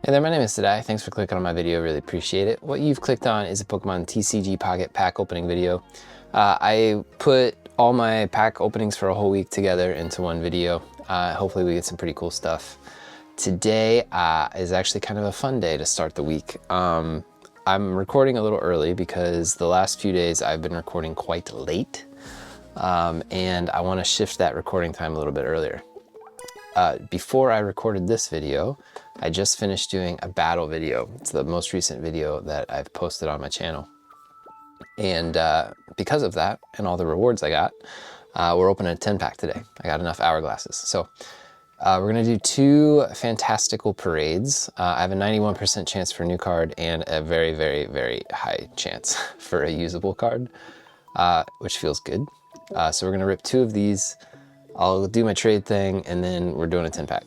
Hey there, my name is Sadai. Thanks for clicking on my video, really appreciate it. What you've clicked on is a Pokemon TCG Pocket Pack Opening video. I put all my pack openings for a whole week together into one video. Hopefully we get some pretty cool stuff. Today is actually kind of a fun day to start the week. I'm recording a little early because the last few days I've been recording quite late. And I want to shift that recording time a little bit earlier. Before I recorded this video, I just finished doing a battle video. It's the most recent video that I've posted on my channel. And because of that and all the rewards I got, we're opening a 10-pack today. I got enough hourglasses. So we're gonna do two fantastical parades. I have a 91% chance for a new card and a very, very, very high chance for a usable card, which feels good. So we're gonna rip two of these. I'll do my trade thing and then we're doing a 10-pack.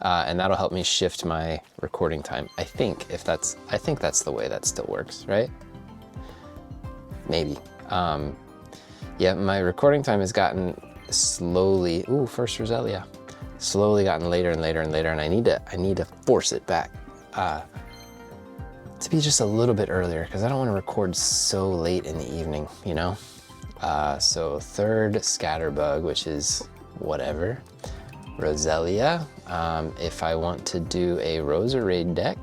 And that'll help me shift my recording time. I think that's the way that still works, right? Maybe. Yeah, my recording time has gotten slowly, ooh, first Roselia, slowly gotten later and later and later, and I need to force it back to be just a little bit earlier because I don't want to record so late in the evening, you know? So third Scatterbug, which is whatever. Roselia. If I want to do a Roserade deck,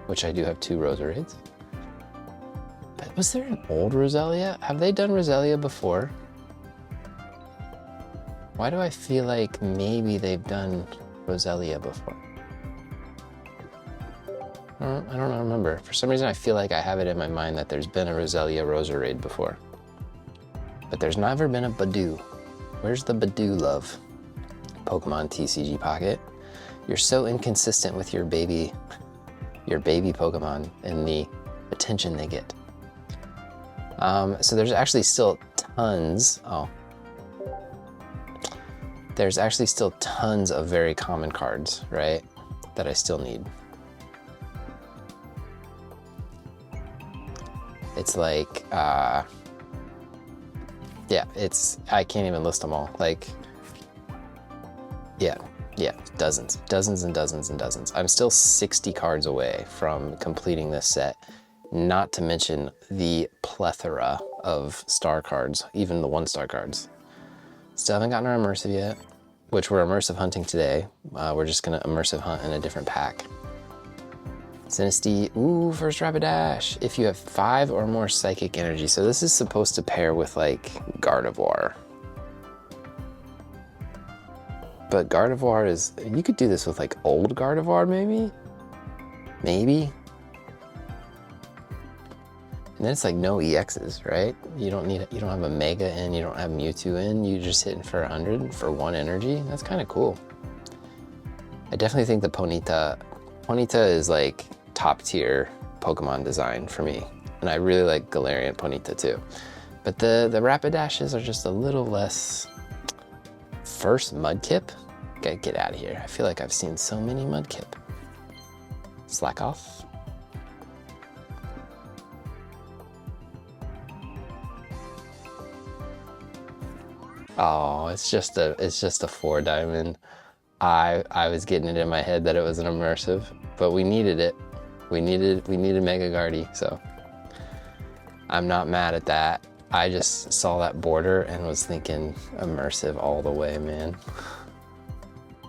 which I do have two Roserades. But was there an old Roselia? Have they done Roselia before? Why do I feel like maybe they've done Roselia before? I don't remember. For some reason I feel like I have it in my mind that there's been a Roselia Roserade before. But there's never been a Badoo. Where's the Badoo love? Pokemon TCG Pocket. You're so inconsistent with your baby Pokemon and the attention they get. So there's actually still tons, there's actually still tons of very common cards, right? That I still need. It's like, yeah, I can't even list them all. Like, yeah, dozens and dozens and dozens. I'm still 60 cards away from completing this set, not to mention the plethora of star cards, even the 1-star cards. Still haven't gotten our immersive yet, which we're immersive hunting today. We're just gonna immersive hunt in a different pack. Sinistea, ooh, first Rapidash. If you have 5 or more psychic energy. So this is supposed to pair with like Gardevoir. But Gardevoir is, you could do this with like old Gardevoir maybe? Maybe? And then it's like no EXs, right? You don't have a Mega in, you don't have Mewtwo in, you're just hitting for 100 for 1 energy. That's kind of cool. I definitely think the Ponyta is like top tier Pokemon design for me. And I really like Galarian Ponyta too. But the Rapidashes are just a little less. First Mudkip? Get out of here. I feel like I've seen so many Mudkip. Slack off. Oh, it's just a 4-diamond. I was getting it in my head that it was an immersive, but we needed it. We needed Mega Guardy, so I'm not mad at that. I just saw that border and was thinking immersive all the way, man.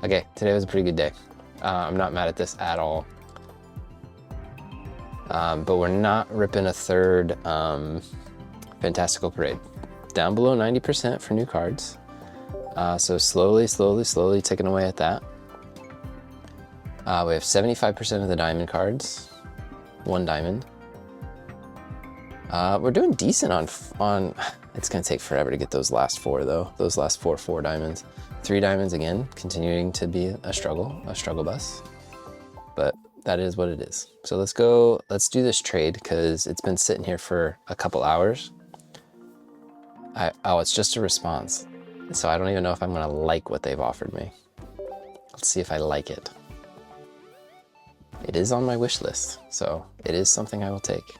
Okay, today was a pretty good day. I'm not mad at this at all. But we're not ripping a third Fantastical Parade. Down below 90% for new cards. So slowly ticking away at that. We have 75% of the diamond cards. 1 diamond. We're doing decent on, it's gonna take forever to get those last 4 though. Those last 4 diamonds. 3 diamonds again, continuing to be a struggle bus. But that is what it is. So let's do this trade because it's been sitting here for a couple hours. It's just a response. So I don't even know if I'm gonna like what they've offered me. Let's see if I like it. It is on my wish list, so it is something I will take.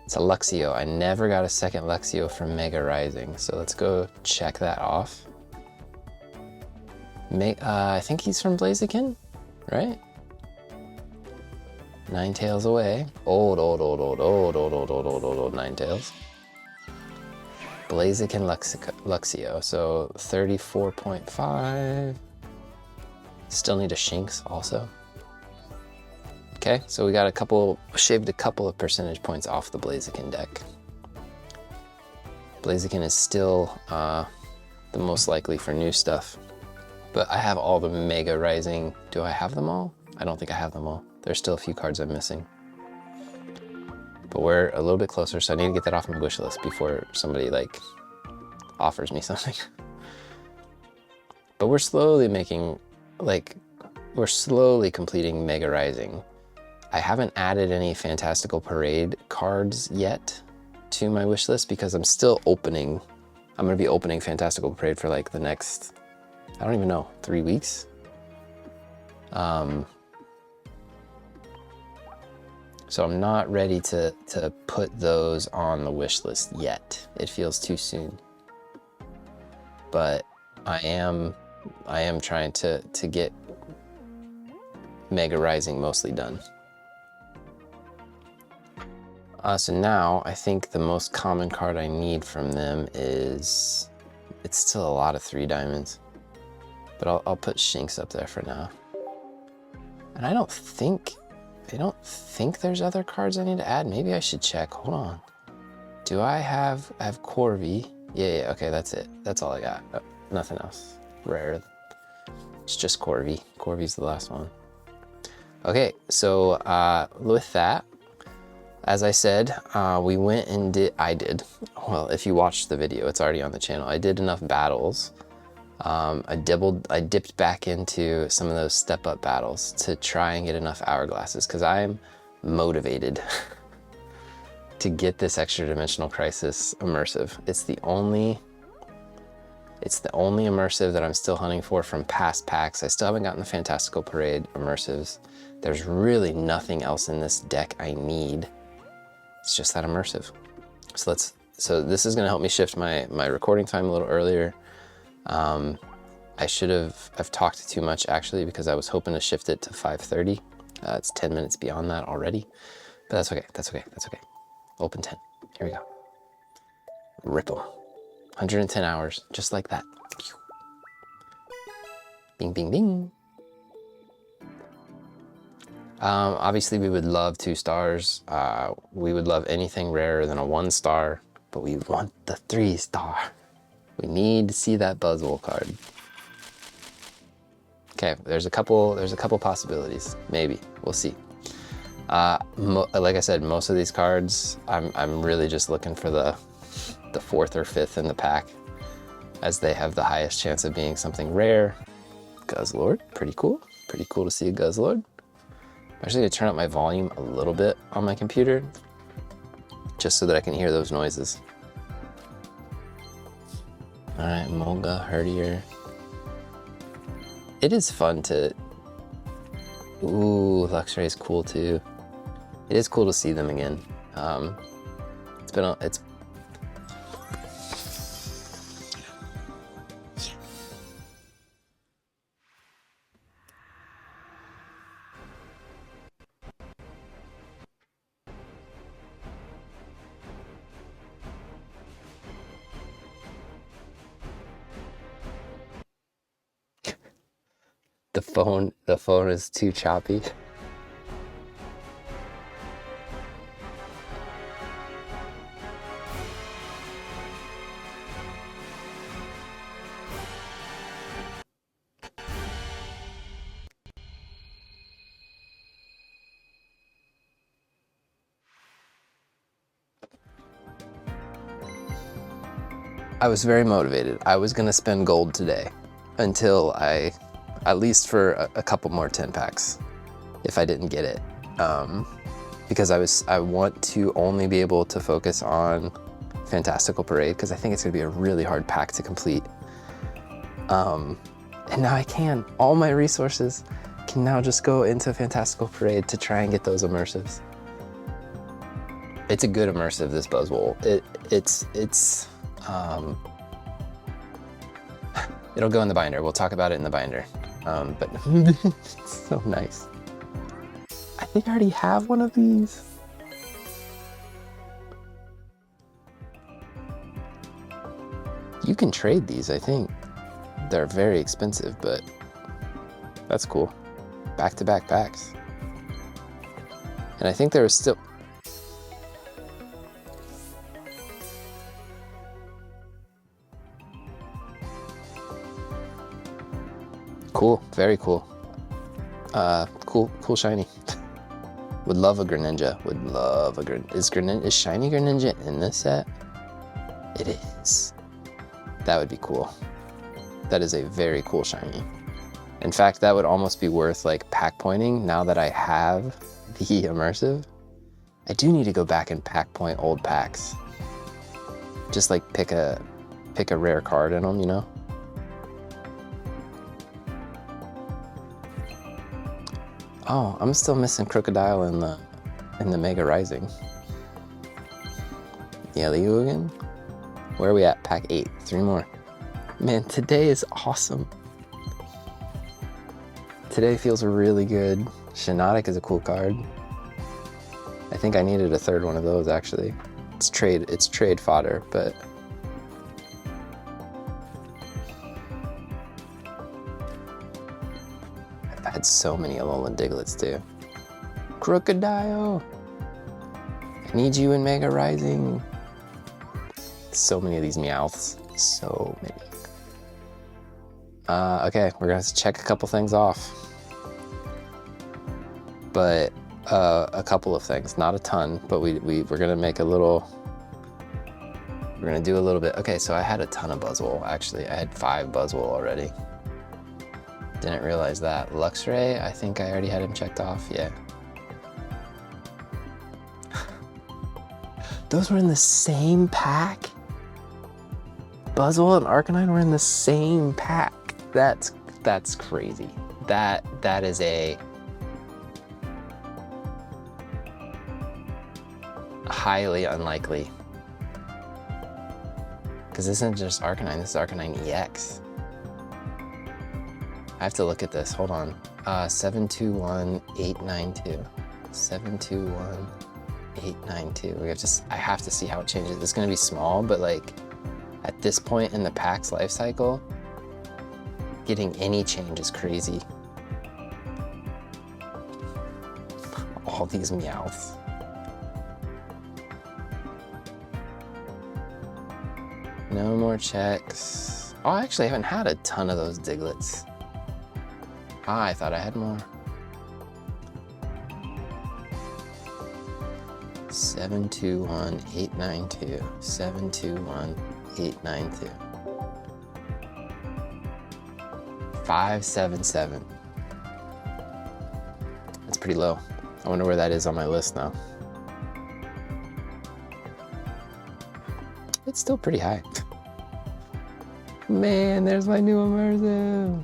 It's a Luxio. I never got a second Luxio from Mega Rising, so let's go check that off. I think he's from Blaziken, right? Ninetales away. Old Ninetales. Blaziken Luxio, so 34.5. Still need a Shinx also. Okay, so we got shaved a couple of percentage points off the Blaziken deck. Blaziken is still the most likely for new stuff. But I have all the Mega Rising. Do I have them all? I don't think I have them all. There's still a few cards I'm missing. But we're a little bit closer, so I need to get that off my wish list before somebody like offers me something. But we're slowly completing Mega Rising. I haven't added any Fantastical Parade cards yet to my wish list because I'm still opening. I'm gonna be opening Fantastical Parade for like the next, I don't even know, 3 weeks. So I'm not ready to put those on the wish list yet. It feels too soon. But I am trying to get Mega Rising mostly done. So now I think the most common card I need from them is, it's still a lot of 3 diamonds, but I'll put Shinx up there for now. And I don't think there's other cards I need to add. Maybe I should check. Hold on. Do I have Corvi? Yeah, okay, that's it. That's all I got. Nothing else rare. It's just Corvi. Corvi's the last one. Okay, so with that, as I said, we went and well, if you watched the video, it's already on the channel. I did enough battles. I dipped back into some of those step-up battles to try and get enough hourglasses because I'm motivated to get this Extra Dimensional Crisis immersive. It's the only immersive that I'm still hunting for from past packs. I still haven't gotten the Fantastical Parade immersives. There's really nothing else in this deck I need. It's just that immersive. So this is gonna help me shift my recording time a little earlier. I've talked too much actually because I was hoping to shift it to 5:30. It's 10 minutes beyond that already, but that's okay. Open 10. Here we go. Ripple. 110 hours, just like that. Bing, bing, bing. Obviously we would love 2 stars. We would love anything rarer than a 1 star, but we want the 3 star. We need to see that Buzzwole card. Okay, there's a couple possibilities. Maybe, we'll see. Like I said, most of these cards, I'm really just looking for the 4th or 5th in the pack, as they have the highest chance of being something rare. Guzzlord, pretty cool. Pretty cool to see a Guzzlord. I'm actually gonna turn up my volume a little bit on my computer, just so that I can hear those noises. All right, Molga, Herdier. It is fun to, ooh, Luxray is cool too. It is cool to see them again. It's the phone is too choppy. I was very motivated. I was gonna spend gold today until at least for a couple more 10 packs, if I didn't get it. Because I want to only be able to focus on Fantastical Parade, because I think it's gonna be a really hard pack to complete. And now I can. All my resources can now just go into Fantastical Parade to try and get those immersives. It's a good immersive, this Buzzwole. It'll go in the binder. We'll talk about it in the binder. But it's so nice. I think I already have one of these. You can trade these, I think. They're very expensive, but that's cool. Back-to-back packs. And I think there was still... Cool, very cool. Cool shiny. Would love a Greninja. Would love a Greninja. Is shiny Greninja in this set? It is. That would be cool. That is a very cool shiny. In fact, that would almost be worth like pack pointing now that I have the immersive. I do need to go back and pack point old packs. Just like pick a rare card in them, you know? Oh, I'm still missing Crocodile in the Mega Rising. Yellyugan? Where are we at? Pack 8. 3 more. Man, today is awesome. Today feels really good. Shiinotic is a cool card. I think I needed a third one of those actually. It's trade fodder, but I've had so many Alolan Diglets too. Crocodile! I need you in Mega Rising. So many of these Meowths. So many. Okay, we're gonna have to check a couple things off. But a couple of things, not a ton, but we're gonna make a little, we're gonna do a little bit. Okay, so I had a ton of Buzzwole, actually. I had 5 Buzzwole already. Didn't realize that. Luxray, I think I already had him checked off, yeah. Those were in the same pack? Buzzwole and Arcanine were in the same pack. That's crazy. That is a highly unlikely. Because this isn't just Arcanine, this is Arcanine EX. I have to look at this, hold on. 721892. 721892. I have to see how it changes. It's gonna be small, but like at this point in the pack's life cycle, getting any change is crazy. All these Meowths. No more checks. Oh, actually, I haven't had a ton of those Diglets. Ah, I thought I had more. 721892. 721892. 577. That's pretty low. I wonder where that is on my list now. It's still pretty high. Man, there's my new immersive.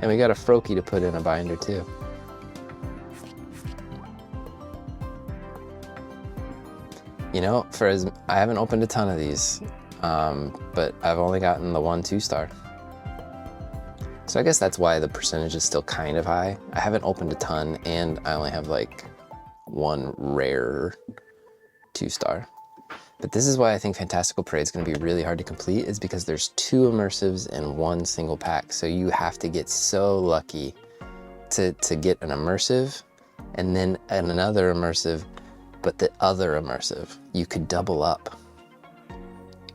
And we got a Froakie to put in a binder too. You know, I haven't opened a ton of these, but I've only gotten the 1 2-star. So I guess that's why the percentage is still kind of high. I haven't opened a ton, and I only have like 1 rare 2-star. But this is why I think Fantastical Parade is going to be really hard to complete, is because there's 2 immersives in 1 single pack. So you have to get so lucky to get an immersive, and then another immersive, but the other immersive. You could double up,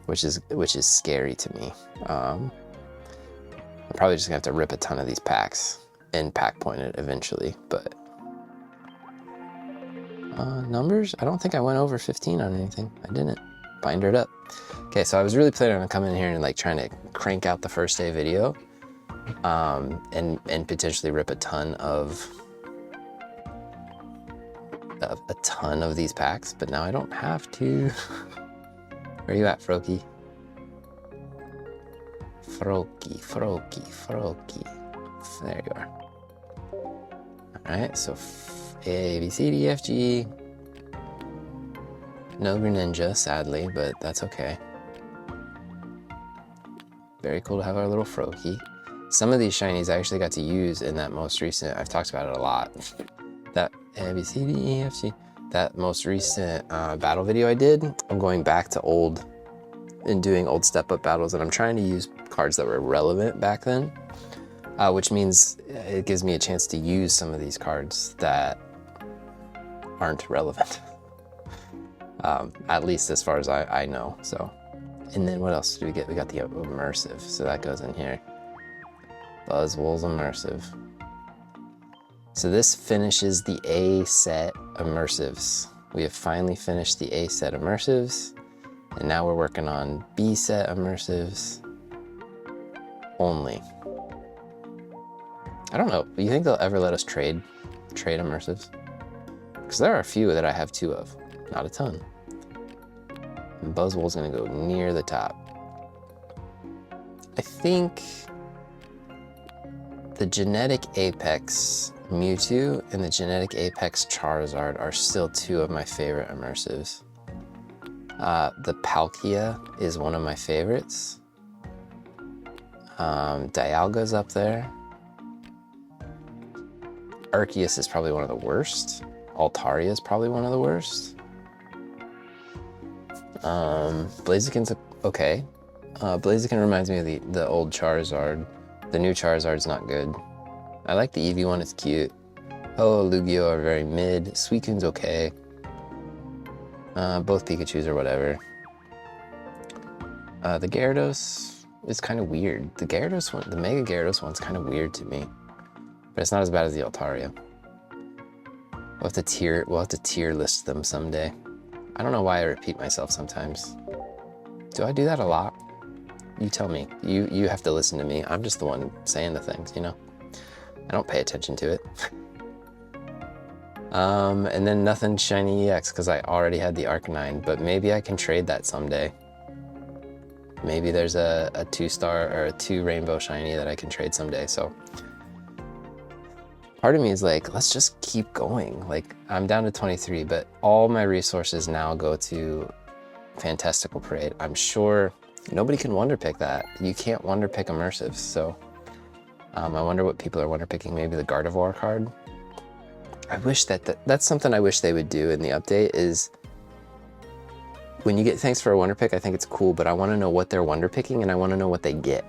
which is scary to me. I'm probably just gonna have to rip a ton of these packs and pack point it eventually, but numbers? I don't think I went over 15 on anything. I didn't. Binder it up. Okay, so I was really planning on coming in here and like trying to crank out the first day video, and potentially rip a ton of these packs, but now I don't have to. Where are you at, Froakie? Froakie. There you are. All right, so A, B, C, D, F, G. No Greninja, sadly, but that's okay. Very cool to have our little Froakie. Some of these shinies I actually got to use in that most recent, I've talked about it a lot. That A, B, C, D, E, F, G. That most recent battle video I did, I'm going back to old and doing old step-up battles, and I'm trying to use cards that were relevant back then, which means it gives me a chance to use some of these cards that aren't relevant, at least as far as I know. So, and then what else do we get? We got the immersive, so that goes in here. Buzzwole's immersive. So this finishes the A set immersives. We have finally finished the A set immersives, and now we're working on B set immersives only. I don't know, do you think they'll ever let us trade immersives? Because there are a few that I have 2 of, not a ton. And Buzzwole's gonna go near the top. I think the Genetic Apex Mewtwo and the Genetic Apex Charizard are still 2 of my favorite immersives. The Palkia is one of my favorites. Dialga's up there. Arceus is probably one of the worst. Altaria is probably one of the worst. Blaziken's okay. Blaziken reminds me of the old Charizard. The new Charizard's not good. I like the Eevee one, it's cute. Ho, Lugia are very mid. Suicune's okay. Both Pikachus or whatever. The Gyarados is kind of weird. The Gyarados one, the Mega Gyarados one's kind of weird to me. But it's not as bad as the Altaria. We'll have to tier list them someday. I don't know why I repeat myself sometimes. Do I do that a lot? You tell me. You have to listen to me. I'm just the one saying the things, you know? I don't pay attention to it. And then nothing shiny EX because I already had the Arcanine, but maybe I can trade that someday. Maybe there's a 2-star or a 2 rainbow shiny that I can trade someday, so. Part of me is like, let's just keep going. Like, I'm down to 23, but all my resources now go to Fantastical Parade. I'm sure nobody can wonder pick that. You can't wonder pick immersives, so. I wonder what people are wonder picking, maybe the Gardevoir card. I wish that's something I wish they would do in the update is when you get thanks for a wonder pick, I think it's cool, but I want to know what they're wonder picking and I want to know what they get.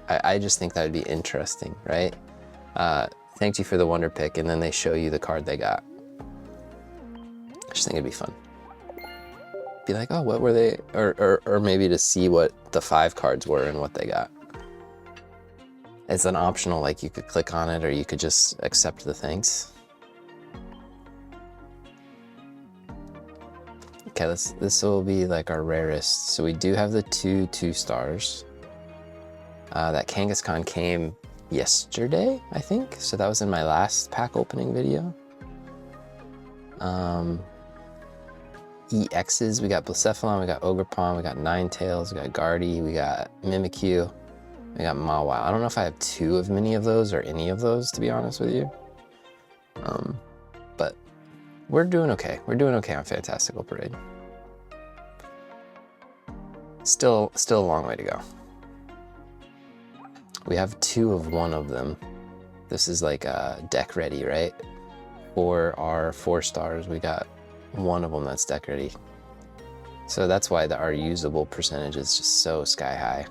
I just think that would be interesting, right? Thank you for the wonder pick, and then they show you the card they got. I just think it'd be fun. Be like, oh, what were they? Or maybe to see what the 5 cards were and what they got. It's an optional, like you could click on it or you could just accept the thanks. Okay, this will be like our rarest. So we do have the 2 stars. That Kangaskhan came yesterday, I think. So that was in my last pack opening video. EXs, we got Blacephalon, we got Ogerpon, we got Ninetales, we got Guardy, we got Mimikyu, we got Mawile. I don't know if I have 2 of many of those or any of those, to be honest with you. But we're doing okay. We're doing okay on Fantastical Parade. Still a long way to go. We have 2 of one of them. This is like deck ready, right? For our 4 stars, we got 1 of them that's deck ready. So that's why our usable percentage is just so sky high.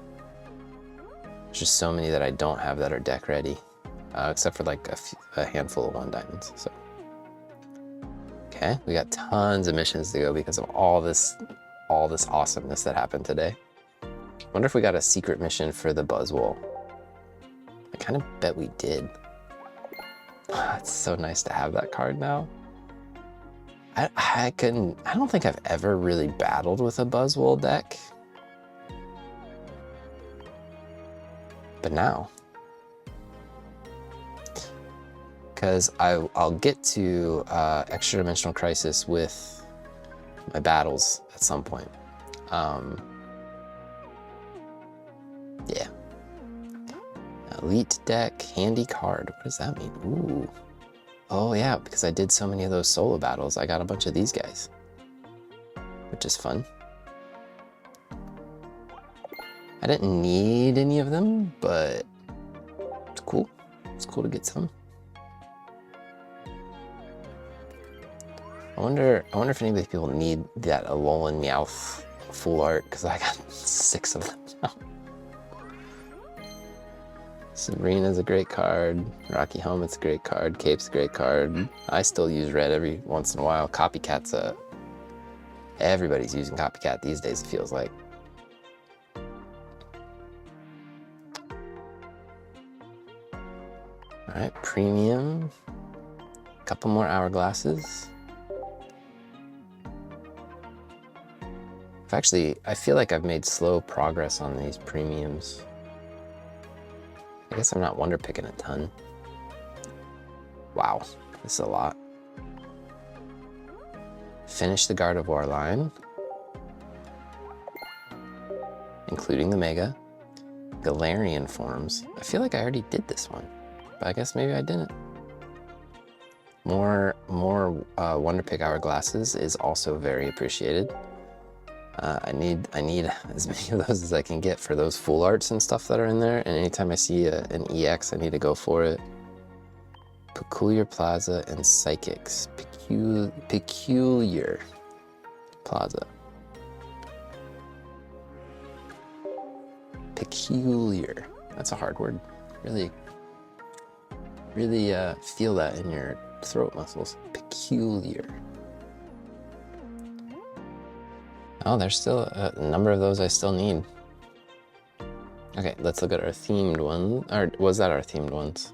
There's just so many that I don't have that are deck ready, except for like a handful of 1 diamonds. So, okay, we got tons of missions to go because of all this awesomeness that happened today. Wonder if we got a secret mission for the Buzzwole. I kind of bet we did. It's so nice to have that card now. I don't think I've ever really battled with a Buzzwole deck. But now. Because I'll get to Extra Dimensional Crisis with my battles at some point. Yeah. Elite deck, handy card. What does that mean? Ooh. Oh yeah, because I did so many of those solo battles, I got a bunch of these guys, which is fun. I didn't need any of them, but it's cool. It's cool to get some. I wonder if any of these people need that Alolan Meowth full art, because I got 6 of them now. Sabrina's a great card. Rocky Helmet's a great card. Cape's a great card. I still use red every once in a while. Copycat's everybody's using Copycat these days, it feels like. All right, premium. Couple more hourglasses. I feel like I've made slow progress on these premiums. I guess I'm not wonder picking a ton. Wow, this is a lot. Finish the Gardevoir line, including the Mega. Galarian forms. I feel like I already did this one, but I guess maybe I didn't. More Wonder Pick hourglasses is also very appreciated. I need as many of those as I can get for those full arts and stuff that are in there. And anytime I see an EX, I need to go for it. Peculiar Plaza and Psychics. Peculiar Plaza. Peculiar. That's a hard word. Really feel that in your throat muscles. Peculiar. Oh, there's still a number of those I still need. Okay, let's look at our themed one. Or was that our themed ones?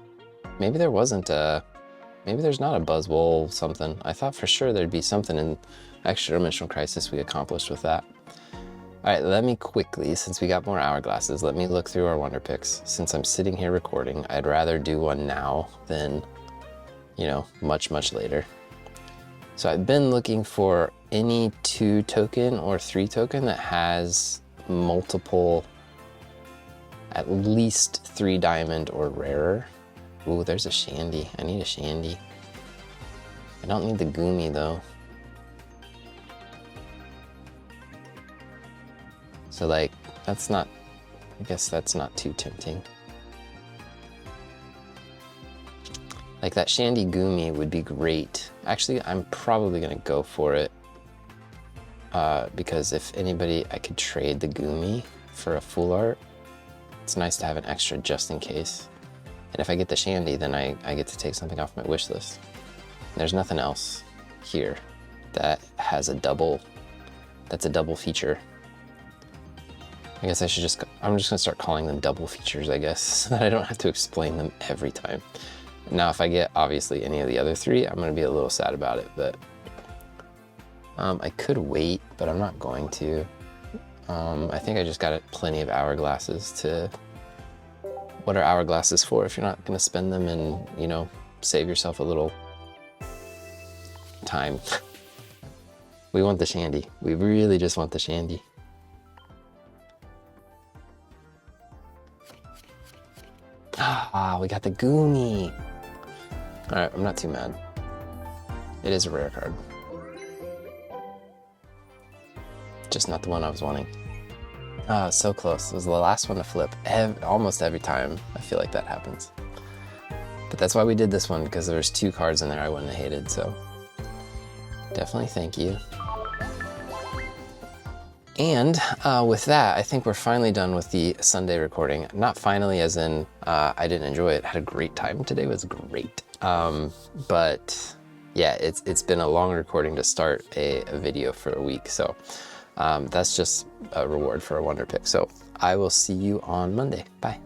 Maybe there wasn't maybe there's not a Buzzwole something. I thought for sure there'd be something in Extra Dimensional Crisis we accomplished with that. All right, let me quickly, since we got more hourglasses, let me look through our Wonder Picks. Since I'm sitting here recording, I'd rather do one now than, you know, much later. So I've been looking for any 2 token or 3 token that has multiple, at least 3 diamond or rarer. Ooh, there's a Shandy. I need a Shandy. I don't need the Goomy though. So like, that's not, I guess that's not too tempting. Like that Shandy Goomy would be great. Actually, I'm probably gonna go for it. Because if anybody, I could trade the Goomy for a full art. It's nice to have an extra just in case. And if I get the Shandy, then I get to take something off my wish list. There's nothing else here that has a double, that's a double feature. I guess I'm just gonna start calling them double features, I guess, so that I don't have to explain them every time. Now, if I get, obviously, any of the other 3, I'm gonna be a little sad about it, but I could wait, but I'm not going to. I think I just got plenty of hourglasses to, what are hourglasses for if you're not gonna spend them and, you know, save yourself a little time. We want the Shandy. We really just want the Shandy. Ah, we got the Goomy. All right, I'm not too mad. It is a rare card. Just not the one I was wanting. Ah, so close. It was the last one to flip. Almost every time I feel like that happens. But that's why we did this one, because there's 2 cards in there I wouldn't have hated, so definitely thank you. And with that, I think we're finally done with the Sunday recording. Not finally as in I didn't enjoy it. I had a great time. Today was great. But yeah, it's been a long recording to start a video for a week. So that's just a reward for a Wonder Pick. So I will see you on Monday. Bye.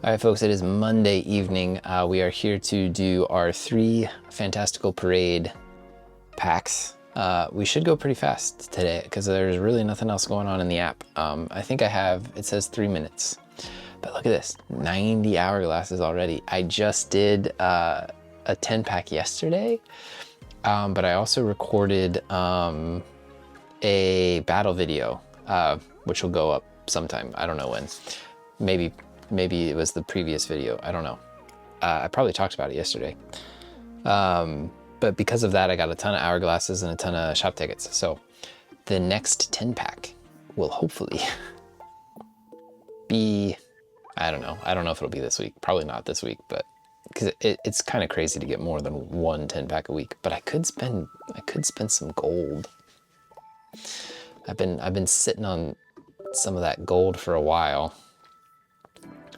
All right, folks, it is Monday evening. We are here to do our 3 Fantastical Parade packs. We should go pretty fast today because there's really nothing else going on in the app. I think it says 3 minutes, but look at this, 90 hourglasses already. I just did a 10 pack yesterday, but I also recorded a battle video, which will go up sometime. I don't know when. Maybe it was the previous video. I don't know. I probably talked about it yesterday. But because of that, I got a ton of hourglasses and a ton of shop tickets. So the next 10 pack will hopefully be, I don't know. I don't know if it'll be this week. Probably not this week, but because it's kind of crazy to get more than one 10 pack a week. But I could spend some gold. I've been sitting on some of that gold for a while.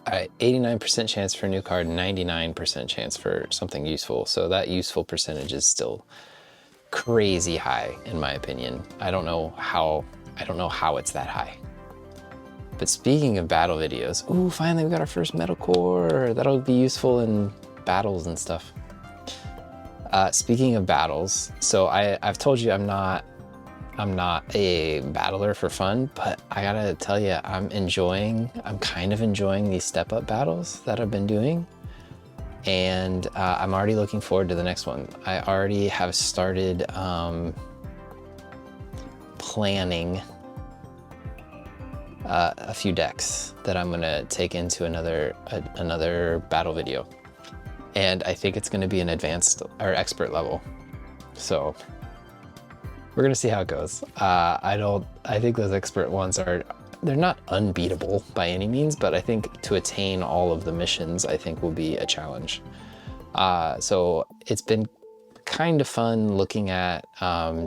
89% chance for a new card, 99% chance for something useful. So that useful percentage is still crazy high, in my opinion. I don't know how it's that high. But speaking of battle videos, ooh, finally we got our first metal core. That'll be useful in battles and stuff. Speaking of battles, so I've told you I'm not a battler for fun, but I gotta tell you, I'm kind of enjoying these step up battles that I've been doing. And I'm already looking forward to the next one. I already have started planning a few decks that I'm gonna take into another battle video. And I think it's gonna be an advanced or expert level. So we're gonna see how it goes. I think those expert ones they're not unbeatable by any means, but I think to attain all of the missions, I think will be a challenge. So it's been kind of fun looking at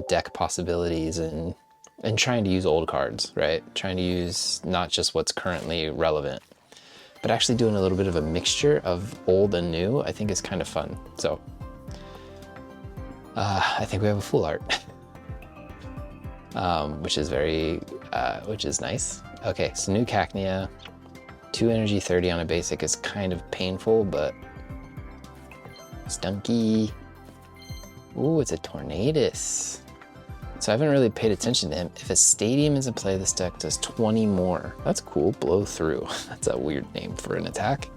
deck possibilities and trying to use old cards, right? Trying to use not just what's currently relevant, but actually doing a little bit of a mixture of old and new, I think is kind of fun. So I think we have a full art. Which is nice. Okay, so new Cacnea, 2 energy, 30 on a basic is kind of painful, but Stunky. Ooh, it's a Tornadus. So I haven't really paid attention to him. If a stadium is in play, this deck does 20 more. That's cool, blow through. That's a weird name for an attack.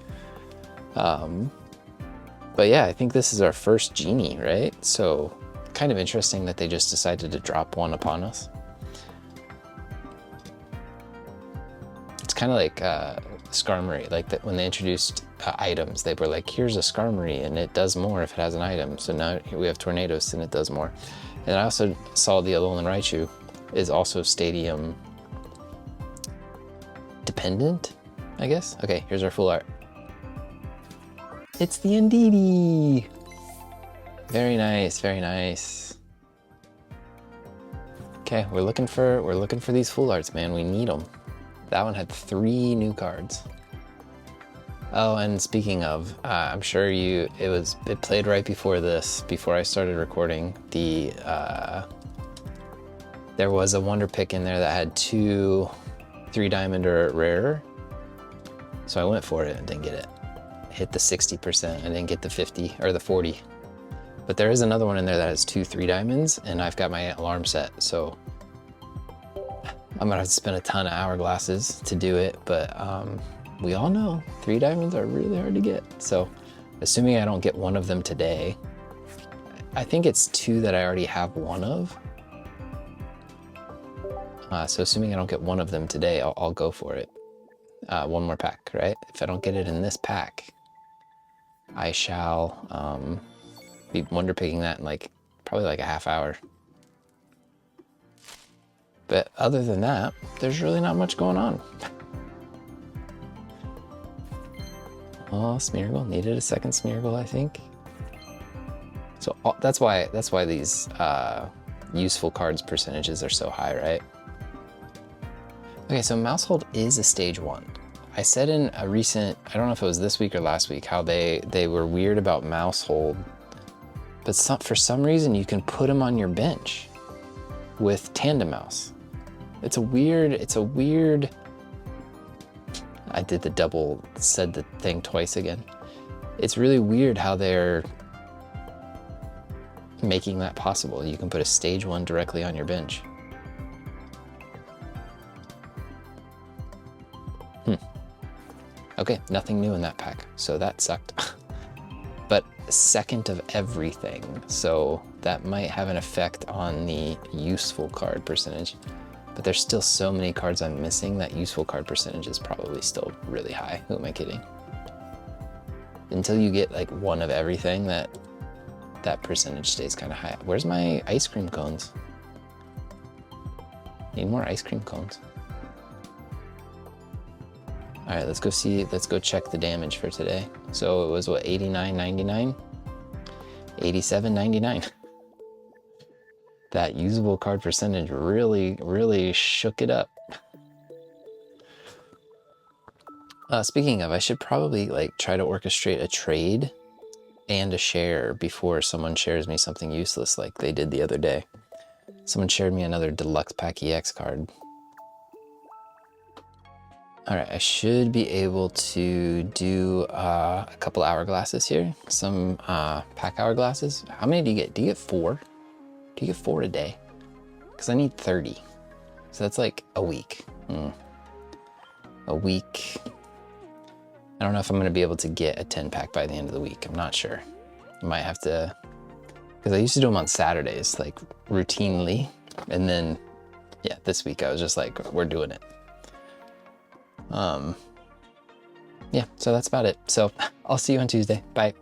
But yeah, I think this is our first genie, right? So kind of interesting that they just decided to drop one upon us. It's kind of like Skarmory, like that when they introduced items, they were like, here's a Skarmory and it does more if it has an item. So now here we have Tornadus and it does more. And I also saw the Alolan Raichu is also stadium dependent, I guess. Okay, here's our full art. It's the Indeedee. Very nice, very nice. Okay, we're looking for these full arts, man. We need them. That one had 3 new cards. Oh, and speaking of, I'm sure it played right before this, before I started recording. There was a Wonder Pick in there that had 2 3-diamond or rarer. So I went for it and didn't get it. Hit the 60%, I didn't get the 50 or the 40. But there is another one in there that has 2 3-diamonds, and I've got my alarm set, so I'm gonna have to spend a ton of hourglasses to do it, but we all know 3-diamonds are really hard to get. So assuming I don't get one of them today, I think it's 2 that I already have one of. So assuming I don't get one of them today, I'll go for it. One more pack, right? If I don't get it in this pack, I shall be wonder picking that in probably like a half hour. But other than that, there's really not much going on. Oh, Smeargle, needed a second Smeargle, I think. So that's why these useful cards percentages are so high, right? Okay, so Mousehold is a stage 1. I said in a recent, I don't know if it was this week or last week, how they were weird about Mousehold, but for some reason you can put them on your bench with Tandem Mouse. It's a weird, I did said the thing twice again. It's really weird how they're making that possible. You can put a stage 1 directly on your bench. Okay, nothing new in that pack, so that sucked. But second of everything, so that might have an effect on the useful card percentage. But there's still so many cards I'm missing that useful card percentage is probably still really high. Who am I kidding? Until you get like one of everything, that percentage stays kind of high. Where's my ice cream cones? Need more ice cream cones. All right, let's go check the damage for today. So it was what, 89.99? 87.99. That usable card percentage really shook it up. Speaking of, I should probably like try to orchestrate a trade and a share before someone shares me something useless like they did the other day. Someone shared me another Deluxe Pack EX card. All right, I should be able to do a couple hourglasses here. Some pack hourglasses. How many do you get? Do you get 4? Do you get 4 a day? Because I need 30. So that's like a week. A week. I don't know if I'm gonna be able to get a 10 pack by the end of the week. I'm not sure. I might have to, because I used to do them on Saturdays, like routinely. And then, yeah, this week I was just like, we're doing it. Yeah, so that's about it. So I'll see you on Tuesday. Bye.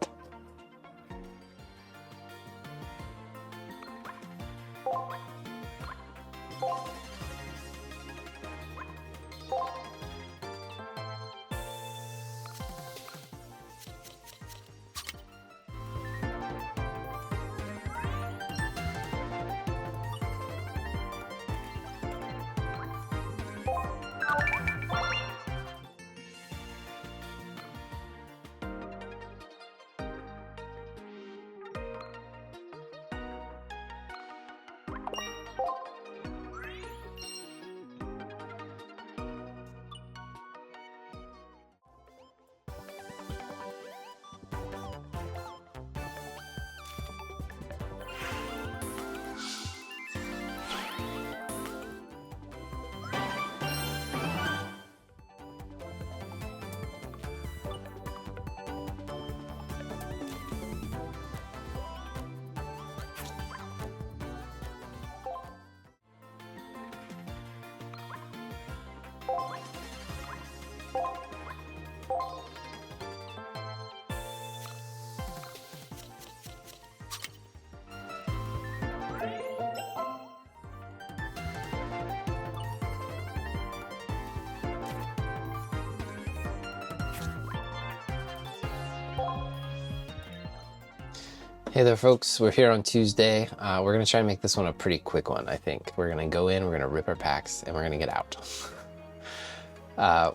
Hey there folks, we're here on Tuesday. We're gonna try and make this one a pretty quick one, I think. We're gonna go in, we're gonna rip our packs, and we're gonna get out.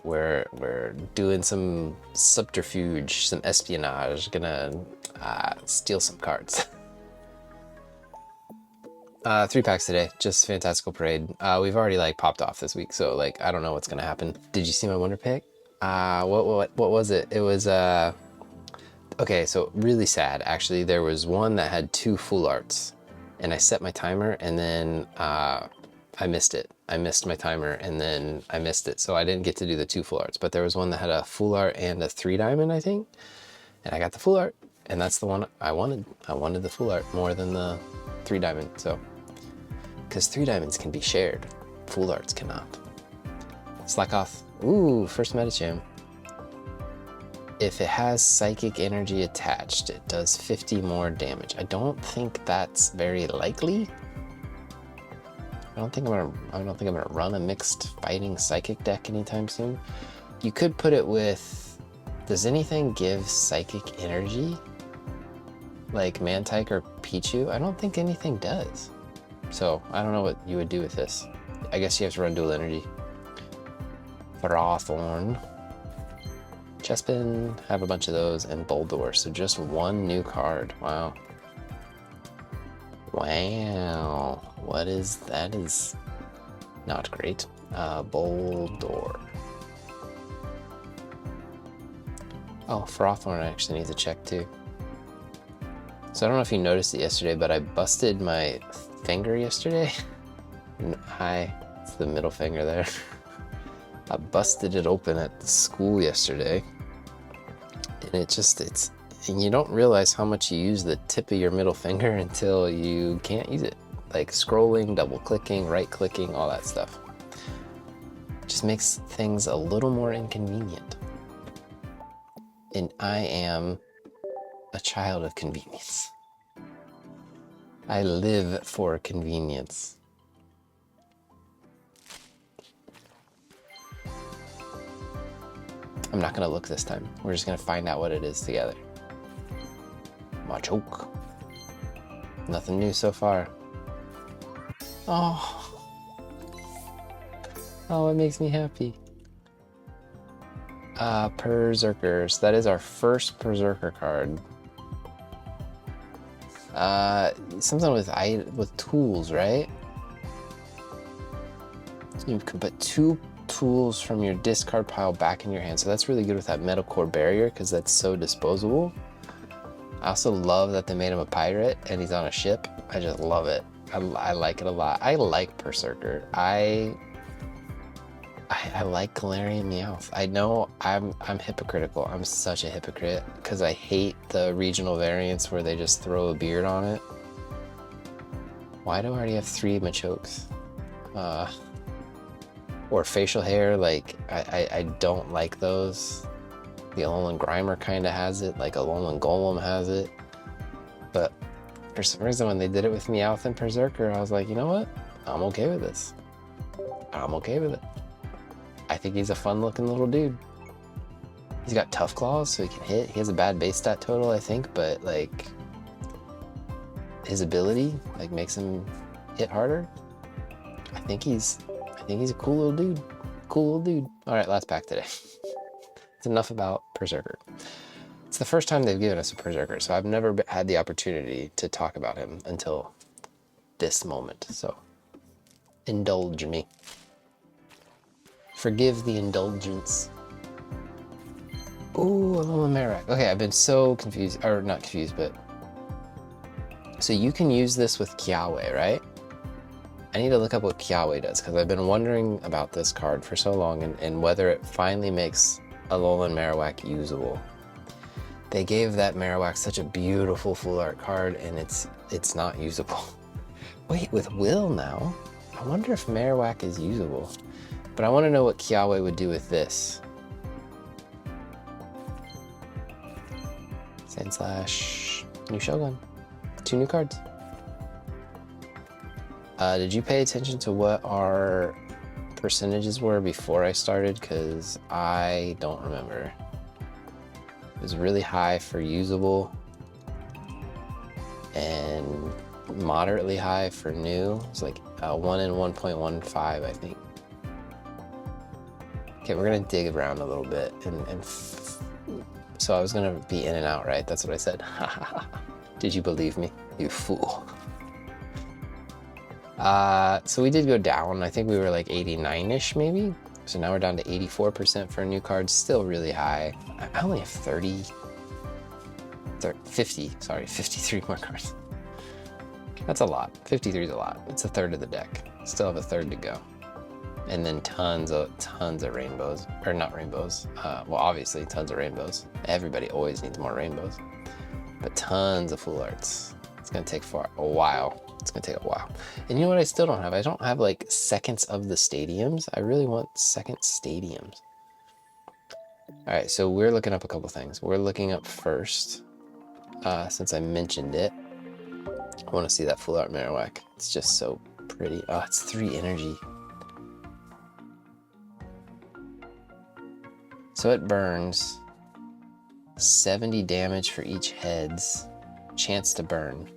We're doing some subterfuge, some espionage, gonna steal some cards. 3 packs today, just Fantastical Parade. We've already like popped off this week, so like I don't know what's gonna happen. Did you see my wonder pick? What was it? It was okay, so really sad. Actually, there was one that had 2 full arts, and I set my timer, and then I missed it. I missed my timer, and then I missed it, so I didn't get to do the 2 full arts. But there was one that had a full art and a 3 diamond, I think, and I got the full art, and that's the one I wanted. I wanted the full art more than the 3 diamond, so because 3 diamonds can be shared, full arts cannot. Slack off. Ooh, first Metacham. If it has psychic energy attached, it does 50 more damage. I don't think that's very likely. I don't think I'm gonna run a mixed fighting psychic deck anytime soon. You could put it with, does anything give psychic energy? Like Mantike or Pichu? I don't think anything does. So I don't know what you would do with this. I guess you have to run dual energy. Thrawthorn. Chespin, have a bunch of those, and Boldor. So just 1 new card. Wow. Wow. What is that? Is not great. Boldor. Oh, Frostthorn I actually need to check too. So I don't know if you noticed it yesterday, but I busted my finger yesterday. Hi, it's the middle finger there. I busted it open at the school yesterday. And and you don't realize how much you use the tip of your middle finger until you can't use it. Like scrolling, double clicking, right clicking, all that stuff. It just makes things a little more inconvenient. And I am a child of convenience. I live for convenience. I'm not gonna look this time. We're just gonna find out what it is together. Machoke. Nothing new so far. Oh. Oh, it makes me happy. Berserkers. That is our first Berserker card. Something with tools, right? You can put 2 tools from your discard pile back in your hand. So that's really good with that metal core barrier because that's so disposable. I also love that they made him a pirate and he's on a ship. I just love it. I like it a lot. I like Berserker. I like Galarian Meowth. I know I'm hypocritical. I'm such a hypocrite because I hate the regional variants where they just throw a beard on it. Why do I already have 3 Machokes? Or facial hair, like I don't like those. The Alolan Grimer kind of has it, like Alolan Golem has it. But for some reason when they did it with Meowth and Berserker, I was like, you know what? I'm okay with this. I'm okay with it. I think he's a fun looking little dude. He's got tough claws so he can hit. He has a bad base stat total, I think, but like his ability like makes him hit harder. I think he's a cool little dude. Cool little dude. All right, last pack today. It's enough about Berserker. It's the first time they've given us a Berserker, so I've never had the opportunity to talk about him until this moment. So indulge me. Forgive the indulgence. Ooh, Alolan Marowak. Okay, I've been so confused, or not confused, but so you can use this with Kiawe, right? I need to look up what Kiawe does because I've been wondering about this card for so long and whether it finally makes Alolan Marowak usable. They gave that Marowak such a beautiful full art card and it's not usable. Wait, with Will now? I wonder if Marowak is usable. But I want to know what Kiawe would do with this. Sandslash, new Shogun, 2 new cards. Did you pay attention to what our percentages were before I started? Because I don't remember. It was really high for usable and moderately high for new. It's like 1 and 1.15, I think. Okay, we're gonna dig around a little bit so I was gonna be in and out, right? That's what I said. Did you believe me, you fool? So we did go down. I think we were like 89-ish maybe. So now we're down to 84% for a new card. Still really high. I only have 53 more cards. That's a lot. 53 is a lot. It's a third of the deck. Still have a third to go. And then tons of rainbows, or not rainbows. Well, obviously tons of rainbows. Everybody always needs more rainbows, but tons of full arts. It's gonna take a while. It's gonna take a while. And you know what I still don't have? I don't have like seconds of the stadiums. I really want second stadiums. All right, so we're looking up a couple things. We're looking up first, since I mentioned it, I wanna see that full art Marowak. It's just so pretty. Oh, it's 3 energy. So it burns 70 damage for each head's chance to burn.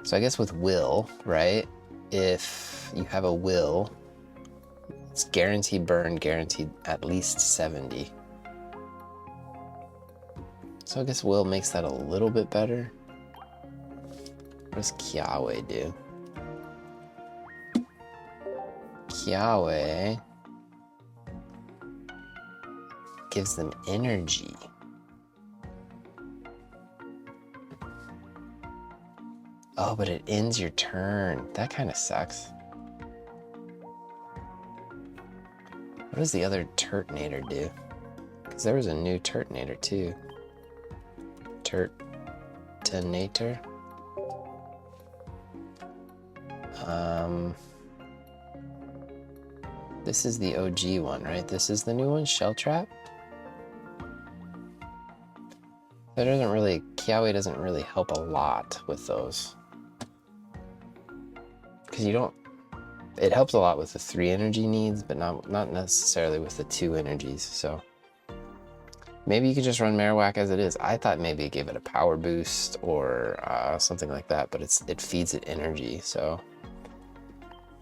So I guess with Will, right? If you have a Will, it's guaranteed burn, guaranteed at least 70. So I guess Will makes that a little bit better. What does Kiawe do? Kiawe gives them energy. Oh, but it ends your turn. That kind of sucks. What does the other Turtonator do? Because there was a new Turtonator too. Turtonator. This is the OG one, right? This is the new one, Shell Trap. That doesn't really, Kiawe doesn't really help a lot with those. Because you don't, it helps a lot with the 3 energy needs, but not necessarily with the 2 energies, so. Maybe you could just run Marowak as it is. I thought maybe it gave it a power boost or something like that, but it feeds it energy, so.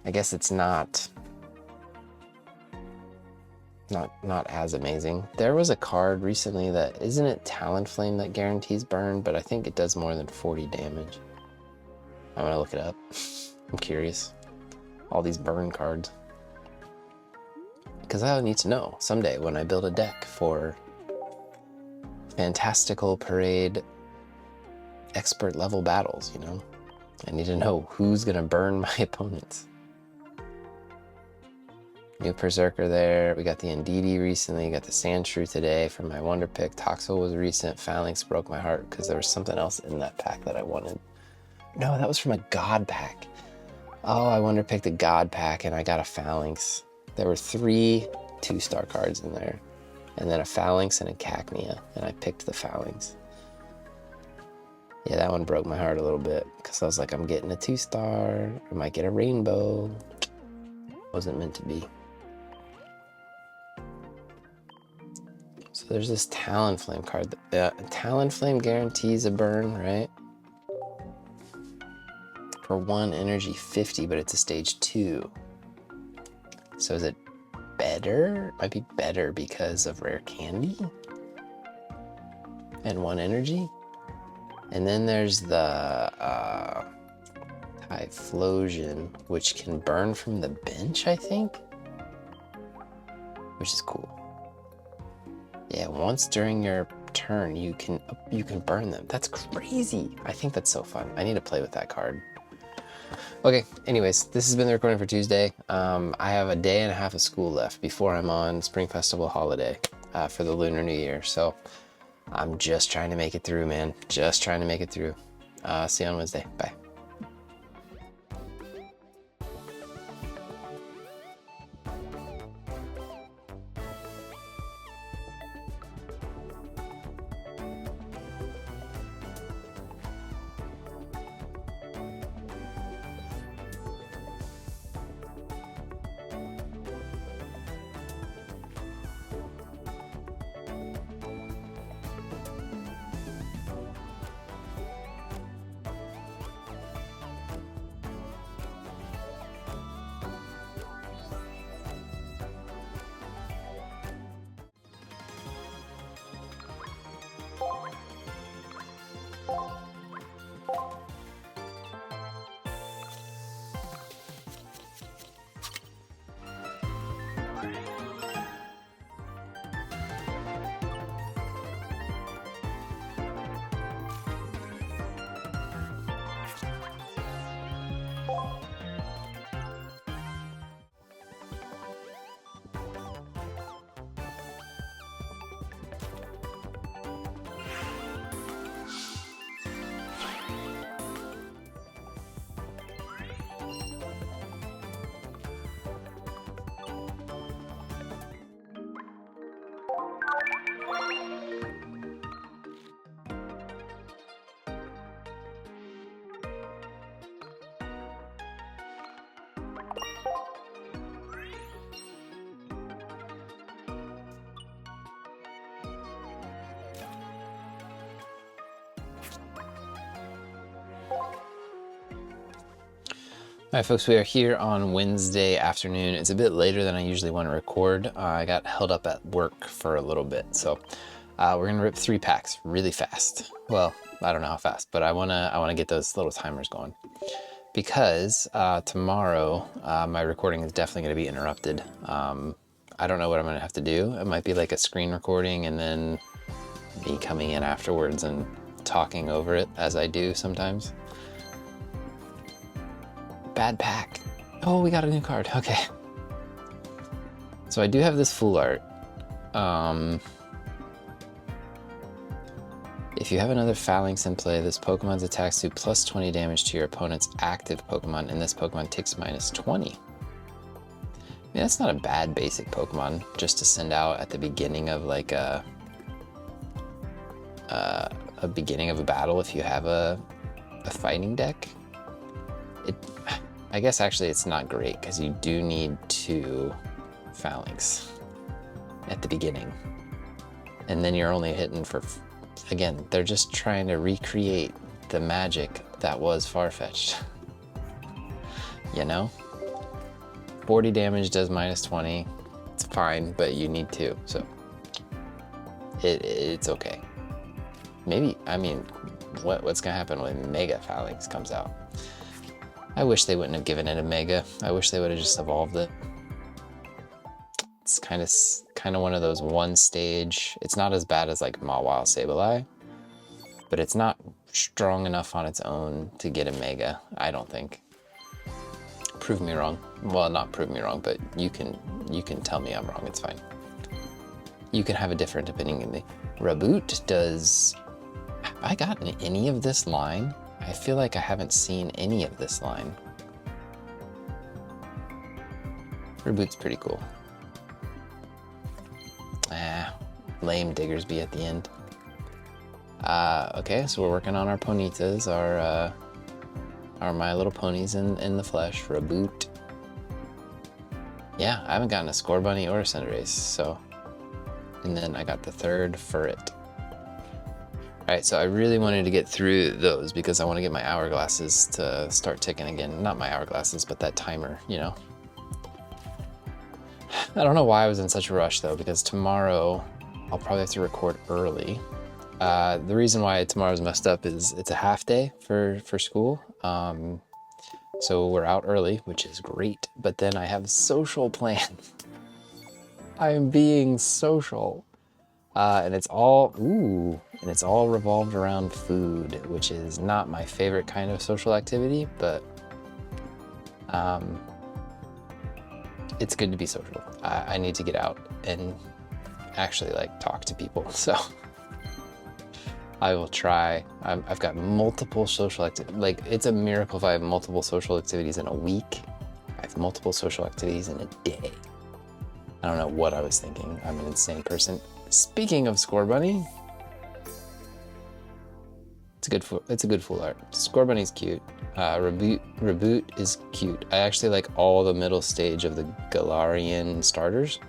I guess it's not as amazing. There was a card recently that, isn't it Talonflame that guarantees burn, but I think it does more than 40 damage. I'm gonna look it up. I'm curious. All these burn cards. Because I'll need to know someday when I build a deck for Fantastical Parade expert level battles, you know? I need to know who's gonna burn my opponents. New Berserker there. We got the Indeedee recently. Got the Sandshrew today from my Wonder Pick. Toxel was recent. Phalanx broke my heart because there was something else in that pack that I wanted. No, that was from a God pack. Oh, I Wonder Picked a God pack and I got a Phalanx. There were 3 2-star cards in there. And then a Phalanx and a Cacnea. And I picked the Phalanx. Yeah, that one broke my heart a little bit. Because I was like, I'm getting a 2-star. I might get a Rainbow. Wasn't meant to be. So there's this Talonflame card. Talonflame guarantees a burn, right? For 1 energy 50, but it's a stage 2. So is it better? Might be better because of rare candy? And 1 energy? And then there's the Typhlosion, which can burn from the bench, I think? Which is cool. Yeah, once during your turn, you can burn them. That's crazy. I think that's so fun. I need to play with that card. Okay, anyways, this has been the recording for Tuesday. I have a day and a half of school left before I'm on Spring Festival holiday for the Lunar New Year. So I'm just trying to make it through, man. Just trying to make it through. See you on Wednesday. Bye. All right, folks, we are here on Wednesday afternoon. It's a bit later than I usually want to record. I got held up at work for a little bit, so we're gonna rip 3 packs really fast. Well, I don't know how fast, but I wanna get those little timers going because tomorrow my recording is definitely gonna be interrupted. I don't know what I'm gonna have to do. It might be like a screen recording and then me coming in afterwards and talking over it as I do sometimes. Bad pack. Oh, we got a new card. Okay. So I do have this full art. If you have another Phalanx in play, this Pokemon's attacks do plus 20 damage to your opponent's active Pokemon, and this Pokemon takes minus 20. I mean, that's not a bad basic Pokemon just to send out at the beginning of like a beginning of a battle if you have a fighting deck. I guess actually it's not great because you do need 2 Phalanx at the beginning. And then you're only hitting for, again, they're just trying to recreate the magic that was Farfetch'd. You know? 40 damage does minus 20. It's fine, but you need 2, so it's okay. Maybe, I mean, what's gonna happen when Mega Phalanx comes out? I wish they wouldn't have given it a Mega. I wish they would have just evolved it. It's kind of one of those one stage. It's not as bad as like Mawile Sableye, but it's not strong enough on its own to get a Mega, I don't think. Prove me wrong. Well, not prove me wrong, but you can tell me I'm wrong. It's fine. You can have a different opinion. Raboot does. Have I gotten any of this line? I feel like I haven't seen any of this line. Raboot's pretty cool. Lame Diggersby at the end. Okay, so we're working on our Ponytas, our My Little Ponies in the flesh. Raboot. Yeah, I haven't gotten a Scorbunny or a Cinderace, so. And then I got the 3rd Furret. Alright, so I really wanted to get through those because I want to get my hourglasses to start ticking again. Not my hourglasses, but that timer, you know. I don't know why I was in such a rush though, because tomorrow I'll probably have to record early. The reason why tomorrow's messed up is it's a half day for school. So we're out early, which is great, but then I have social plans. I am being social. And it's all revolved around food, which is not my favorite kind of social activity, but it's good to be social. I need to get out and actually like talk to people, so I will try. I've got multiple social activities. Like, it's a miracle if I have multiple social activities in a week. I have multiple social activities in a day. I don't know what I was thinking. I'm an insane person. Speaking of Scorbunny, it's a good full art. Scorbunny's cute. Raboot is cute. I actually like all the middle stage of the Galarian starters.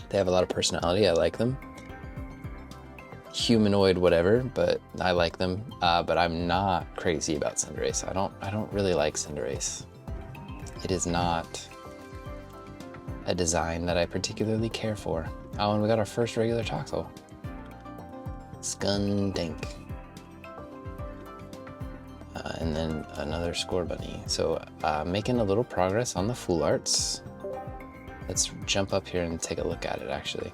They have a lot of personality. I like them. Humanoid, whatever, but I like them. But I'm not crazy about Cinderace. I don't really like Cinderace. It is not a design that I particularly care for. Oh, and we got our first regular Toxel. Skundink. And then another Scorbunny. So making a little progress on the full arts. Let's jump up here and take a look at it actually.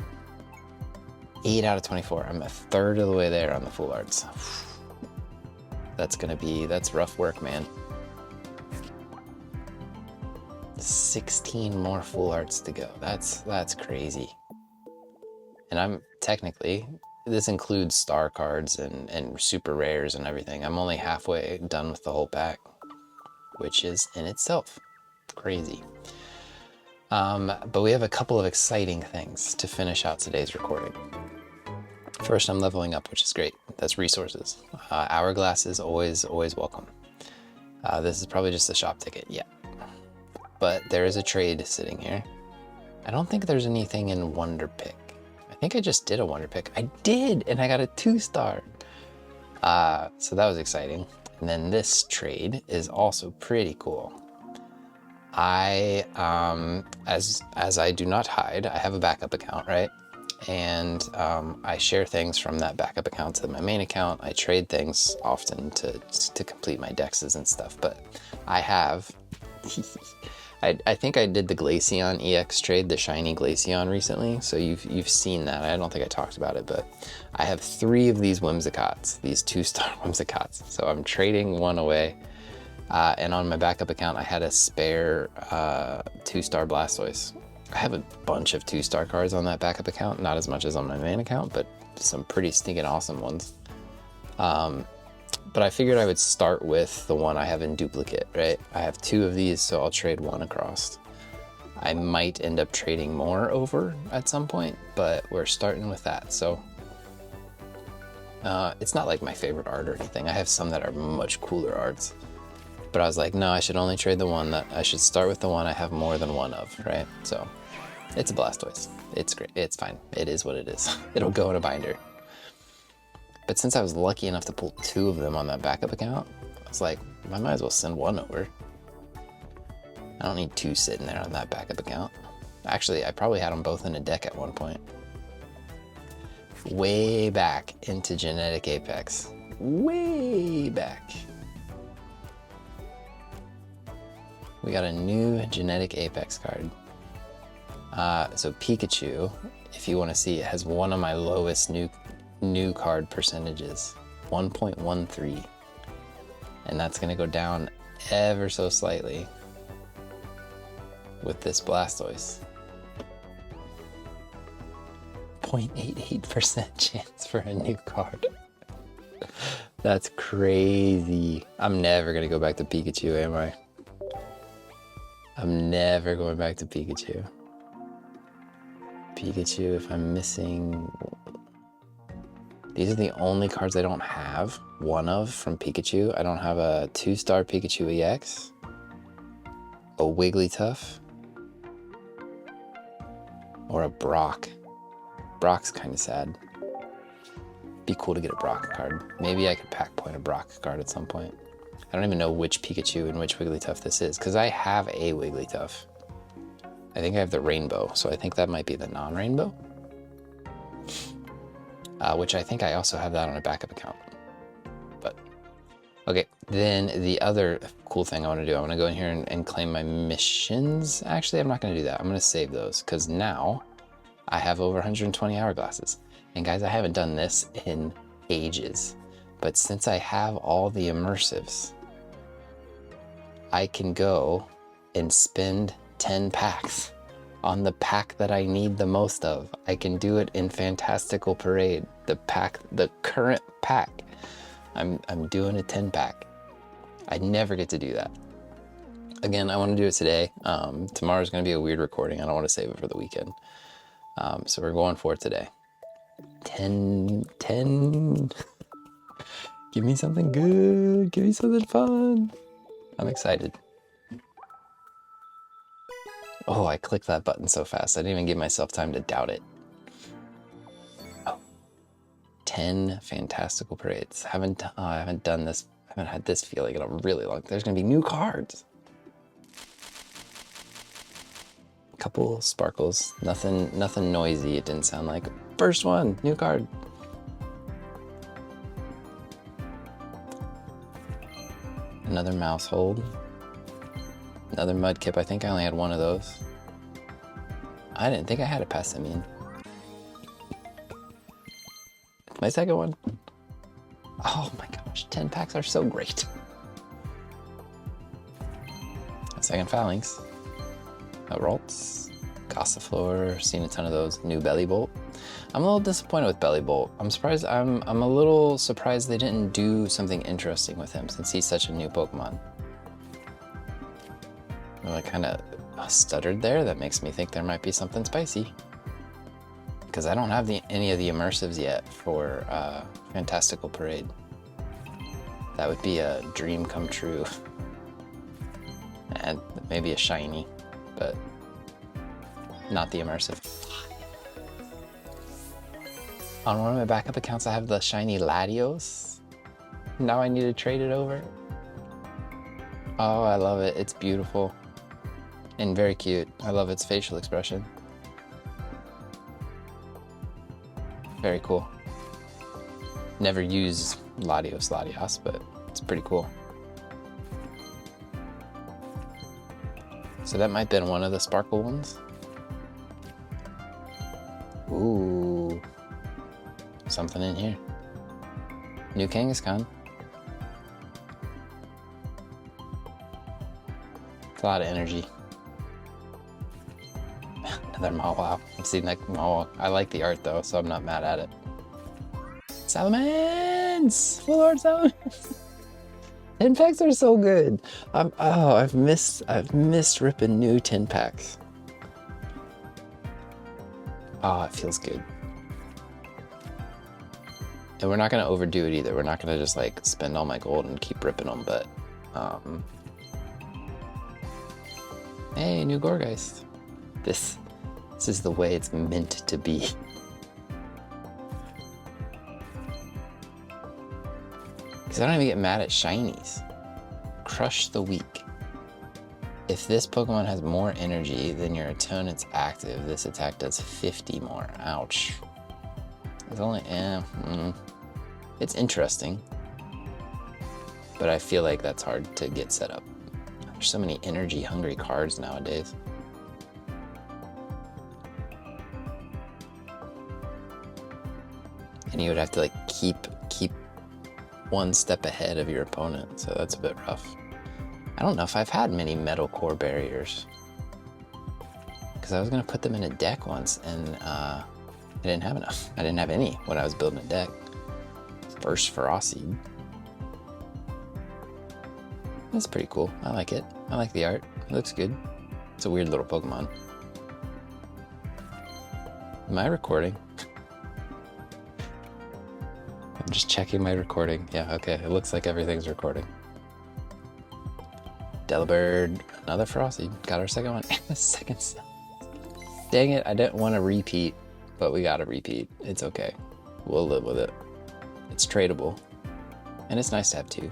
8 out of 24. I'm a third of the way there on the full arts. That's rough work, man. 16 more full arts to go. That's crazy. And I'm technically, this includes star cards and super rares and everything. I'm only halfway done with the whole pack, which is in itself crazy. But we have a couple of exciting things to finish out today's recording. First, I'm leveling up, which is great. That's resources. Hourglass is always welcome. This is probably just a shop ticket, yeah. But there is a trade sitting here. I don't think there's anything in Wonder Pick. I think I just did a Wonder Pick. I did, and I got a 2-star. So that was exciting. And then this trade is also pretty cool. I, as I do not hide, I have a backup account, right? And I share things from that backup account to my main account. I trade things often to complete my dexes and stuff, but I have, I think I did the Glaceon EX trade, the shiny Glaceon recently, so you've seen that. I don't think I talked about it, but I have 3 of these Whimsicots, these 2-star Whimsicots, so I'm trading one away. And on my backup account, I had a spare 2-star Blastoise. I have a bunch of 2-star cards on that backup account, not as much as on my main account, but some pretty stinking awesome ones. But I figured I would start with the one I have in duplicate, right? I have 2 of these, so I'll trade 1 across. I might end up trading more over at some point, but we're starting with that. So it's not like my favorite art or anything. I have some that are much cooler arts. But I was like, no, I should only trade the one that I should start with the one I have more than one of, right? So it's a Blastoise. It's great. It's fine. It is what it is. It'll go in a binder. But since I was lucky enough to pull 2 of them on that backup account, I was like, I might as well send 1 over. I don't need 2 sitting there on that backup account. Actually, I probably had them both in a deck at one point. Way back into Genetic Apex. Way back. We got a new Genetic Apex card. So Pikachu, if you want to see, it has one of my lowest new card percentages, 1.13. And that's going to go down ever so slightly with this Blastoise. 0.88% chance for a new card. That's crazy. I'm never going to go back to Pikachu, am I? I'm never going back to Pikachu. Pikachu, if I'm missing... These are the only cards I don't have one of from Pikachu. I don't have a 2-star Pikachu EX, a Wigglytuff, or a Brock. Brock's kind of sad. Be cool to get a Brock card. Maybe I could pack point a Brock card at some point. I don't even know which Pikachu and which Wigglytuff this is, because I have a Wigglytuff. I think I have the rainbow, so I think that might be the non-rainbow. Which I think I also have that on a backup account. But, okay, then the other cool thing I want to do, I want to go in here and claim my missions. Actually, I'm not going to do that. I'm going to save those, because now I have over 120 hourglasses. And guys, I haven't done this in ages. But since I have all the immersives, I can go and spend 10 packs on the pack that I need the most of. I can do it in Fantastical Parade, the current pack. I'm doing a 10 pack. I never get to do that. Again, I want to do it today. Tomorrow's going to be a weird recording. I don't want to save it for the weekend. So we're going for it today. 10. Give me something good. Give me something fun. I'm excited. Oh, I clicked that button so fast. I didn't even give myself time to doubt it. Oh. 10 Fantastical Parades. I haven't done this. I haven't had this feeling in a really long time. There's going to be new cards. A couple sparkles. Nothing noisy. It didn't sound like. First one, new card. Another mouse hold. Another Mudkip. I think I only had one of those. I didn't think I had a Passimian. My second one. Oh my gosh, 10 packs are so great. A second Phalanx. A Ralts. Gossifleur. Seen a ton of those. New Bellybolt. I'm a little disappointed with Bellybolt. I'm surprised. I'm a little surprised they didn't do something interesting with him since he's such a new Pokemon. Well, I kind of stuttered there. That makes me think there might be something spicy. Because I don't have any of the immersives yet for Fantastical Parade. That would be a dream come true. And maybe a shiny, but not the immersive. On one of my backup accounts, I have the shiny Latios. Now I need to trade it over. Oh, I love it. It's beautiful. And very cute. I love its facial expression. Very cool. Never use Latios, but it's pretty cool. So that might have been one of the sparkle ones. Ooh. Something in here. New Kangaskhan. It's a lot of energy. Another Mawile. I'm seeing that Mawile. I like the art though, so I'm not mad at it. Salamence! Full art Salamence! 10 packs are so good. I've missed ripping new 10 packs. Oh, it feels good. And we're not gonna overdo it either. We're not gonna just like spend all my gold and keep ripping them, but hey, new Gorgeist. This is the way it's meant to be. Because I don't even get mad at shinies. Crush the weak. If this Pokemon has more energy than your opponent's active, this attack does 50 more. Ouch. It's only, it's interesting. But I feel like that's hard to get set up. There's so many energy hungry cards nowadays. And you would have to like keep one step ahead of your opponent, so that's a bit rough. I don't know if I've had many metal core barriers, because I was gonna put them in a deck once and I didn't have enough. I didn't have any when I was building a deck. First Ferocity. That's pretty cool. I like it. I like the art. It looks good. It's a weird little Pokemon. Am I recording? I'm just checking my recording. Yeah, okay. It looks like everything's recording. Delibird, another Frosty. Got our second one. Second. Dang it, I didn't want to repeat, but we gotta repeat. It's okay. We'll live with it. It's tradable. And it's nice to have two.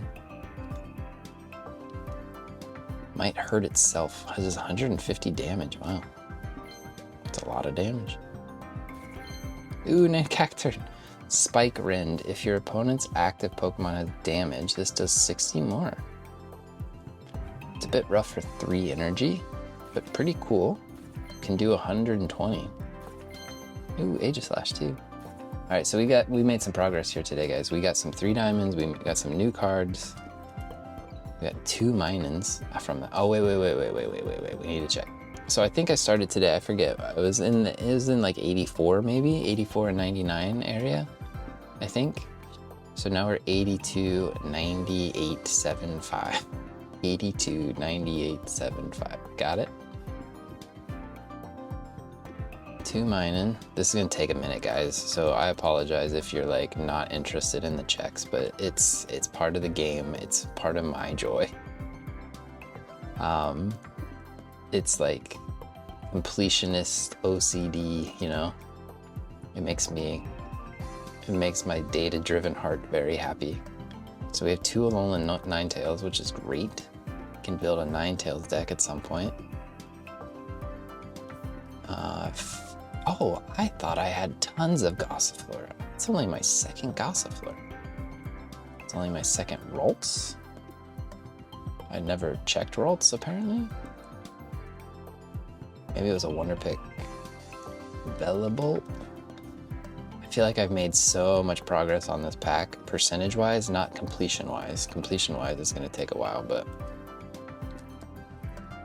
Might hurt itself. It has 150 damage. Wow. That's a lot of damage. Ooh, Cacturn. Spike Rend. If your opponent's active Pokemon has damage, this does 60 more. It's a bit rough for 3 energy, but pretty cool. Can do 120. Ooh, Aegislash too. All right, so we made some progress here today, guys. We got some 3 diamonds. We got some new cards. We got 2 Minans from the. Oh wait. We need to check. So I think I started today. I forget. It was in like 84 maybe, 84 and 99 area, I think. So now we're 82, 98, 75. 82, 98, 75. Got it? 2 Minun. This is gonna take a minute, guys. So I apologize if you're like not interested in the checks, but it's part of the game. It's part of my joy. It's like completionist OCD, you know. It makes my data-driven heart very happy. So we have 2 Alolan Ninetales, which is great. Can build a Ninetales deck at some point. Oh, I thought I had tons of Gossifleur. It's only my second Gossifleur. It's only my second Ralts. I never checked Ralts, apparently. Maybe it was a Wonder Pick. Velebolt. I feel like I've made so much progress on this pack, percentage-wise, not completion-wise. Completion-wise, it's gonna take a while, but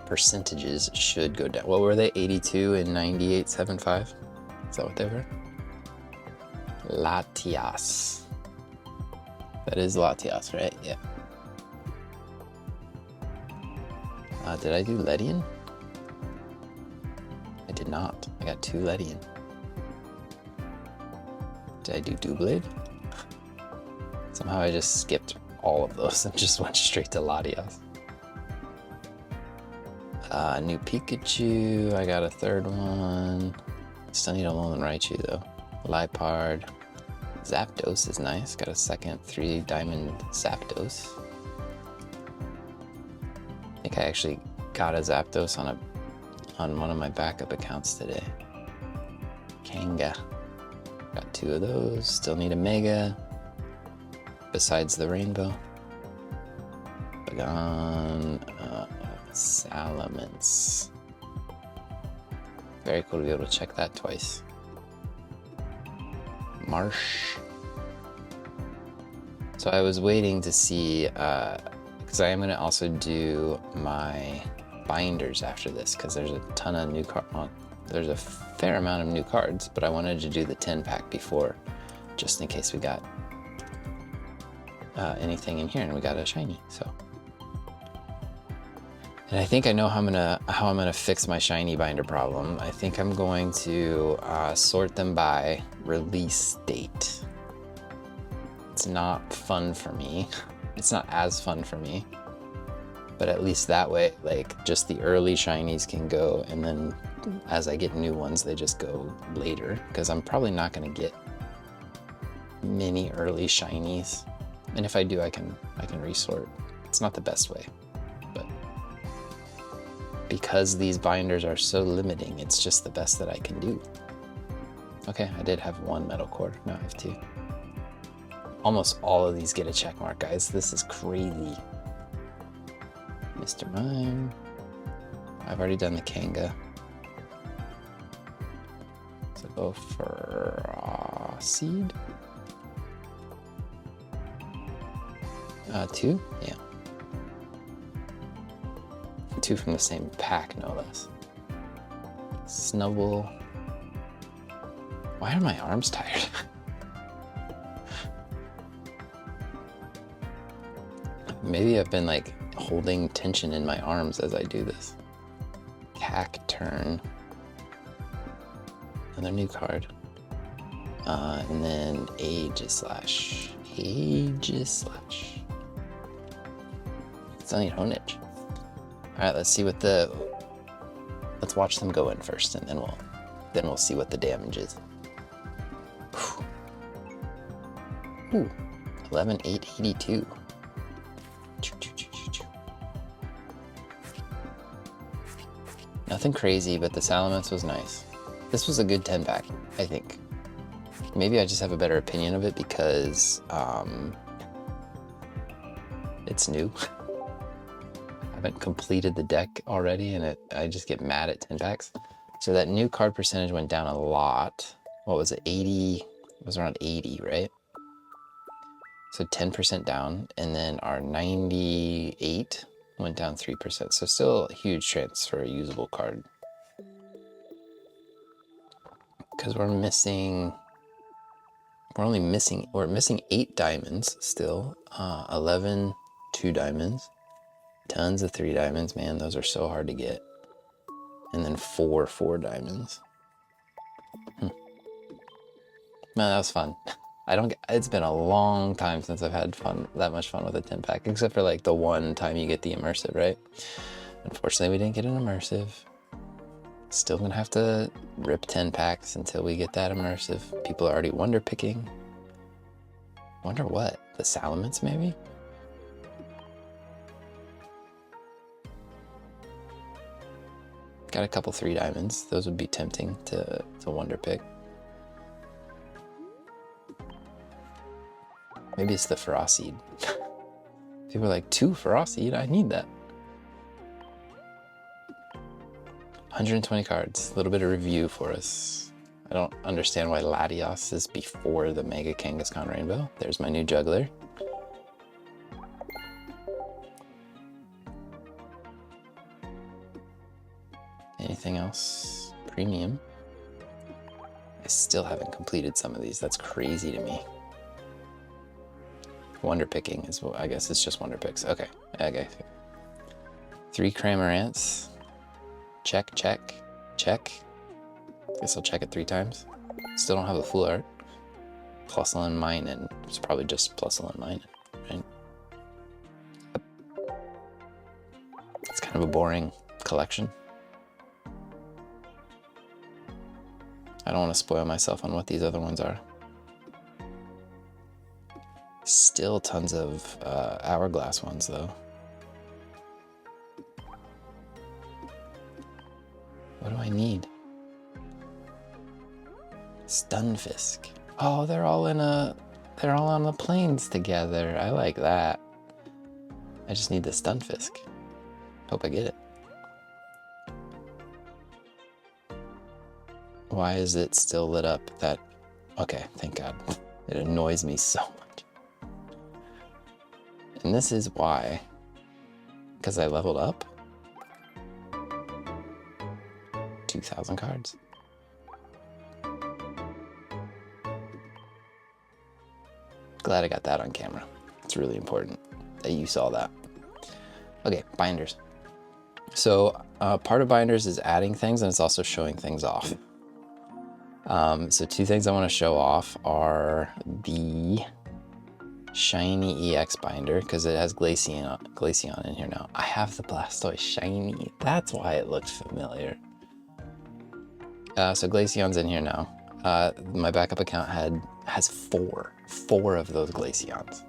percentages should go down. What were they? 82 and 98, 75? Is that what they were? Latias. That is Latias, right? Yeah. Did I do Ledian? I did not. I got 2 Ledian. Did I do Doublade? Somehow I just skipped all of those and just went straight to Latias. New Pikachu. I got a 3rd one. Still need a Alolan Raichu though. Liepard. Zapdos is nice. Got a second 3 diamond Zapdos. I think I actually got a Zapdos on one of my backup accounts today. Kanga. Got 2 of those. Still need a Mega. Besides the Rainbow. Bagon. Salamence. Very cool to be able to check that twice. Marsh. So I was waiting to see, because I am going to also do my binders after this because there's a ton of new cards. Well, there's a fair amount of new cards, but I wanted to do the 10-pack before, just in case we got anything in here, and we got a shiny. So, and I think I know how I'm gonna fix my shiny binder problem. I think I'm going to sort them by release date. It's not fun for me. It's not as fun for me, but at least that way, like, just the early shinies can go, and then as I get new ones, they just go later, because I'm probably not gonna get many early shinies. And if I do, I can resort. It's not the best way, but because these binders are so limiting, it's just the best that I can do. Okay, I did have one metal core, now I have two. Almost all of these get a check mark, guys. This is crazy. Mr. Mime. I've already done the Kanga. So go for seed. 2? Yeah. 2 from the same pack, no less. Snubble. Why are my arms tired? Maybe I've been like holding tension in my arms as I do this. Cacturn. Another new card. And then Aegislash. Aegislash. It's only Honedge. Alright, let's see what let's watch them go in first, and then we'll see what the damage is. Ooh, 11,882. Nothing crazy, but the Salamence was nice. This was a good 10-pack, I think. Maybe I just have a better opinion of it because it's new. I haven't completed the deck already, and I just get mad at 10-packs. So that new card percentage went down a lot. What was it, 80? It was around 80, right? So 10% down, and then our 98 went down 3%. So still a huge chance for a usable card. Because we're missing 8 diamonds still. 11 2 diamonds. Tons of 3 diamonds, man, those are so hard to get. And then 4 diamonds. Man, that was fun. It's been a long time since I've had that much fun with a 10-pack, except for like the one time you get the immersive, right? Unfortunately, we didn't get an immersive. Still gonna have to rip 10 packs until we get that immersive. People are already wonder picking. Wonder what? The Salamence, maybe? Got a couple 3 diamonds. Those would be tempting to wonder pick. Maybe it's the Ferocid. People are like, 2 Ferocid? I need that. 120 cards. A little bit of review for us. I don't understand why Latios is before the Mega Kangaskhan Rainbow. There's my new juggler. Anything else? Premium. I still haven't completed some of these. That's crazy to me. Wonder picking is, well, I guess it's just wonder picks. Okay. 3 Cramorants. Check. Guess I'll check it 3 times. Still don't have the full art. Plusle and Minun. It's probably just Plusle and Minun, right? It's kind of a boring collection. I don't want to spoil myself on what these other ones are. Still tons of hourglass ones, though. What do I need? Stunfisk. Oh, they're all on the plains together. I like that. I just need the Stunfisk. Hope I get it. Why is it still lit up? Okay, thank God. It annoys me so much. And this is why. Because I leveled up? 2,000 cards. Glad I got that on camera. It's really important that you saw that. Okay, binders. So part of binders is adding things, and it's also showing things off. So two things I want to show off are the shiny EX binder, because it has Glaceon in here now. I have the Blastoise shiny. That's why it looked familiar. So Glaceon's in here now. My backup account has four of those Glaceons.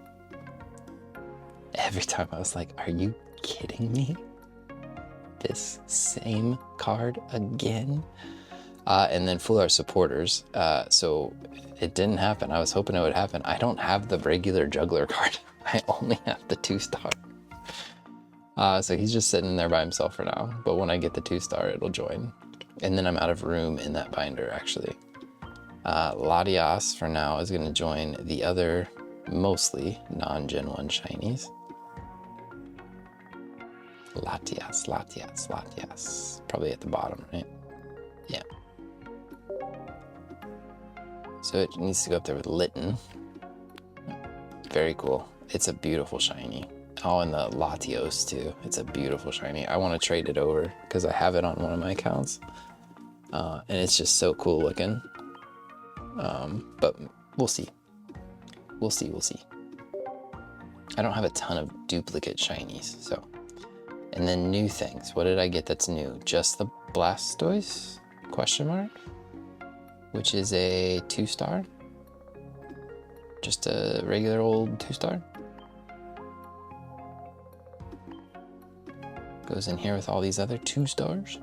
Every time I was like, are you kidding me? This same card again? And then full art supporters. So it didn't happen. I was hoping it would happen. I don't have the regular juggler card. I only have the 2-star. So he's just sitting there by himself for now. But when I get the 2-star, it'll join. And then I'm out of room in that binder, actually. Latias, for now, is going to join the other, mostly non-Gen 1 shinies. Latias. Probably at the bottom, right? Yeah. So it needs to go up there with Litten. Very cool. It's a beautiful shiny. Oh, and the Latios too. It's a beautiful shiny. I want to trade it over because I have it on one of my accounts. And it's just so cool looking. But we'll see. We'll see. I don't have a ton of duplicate shinies, so. And then new things. What did I get that's new? Just the Blastoise? Question mark? Which is a 2-star. Just a regular old 2-star. Goes in here with all these other 2-stars.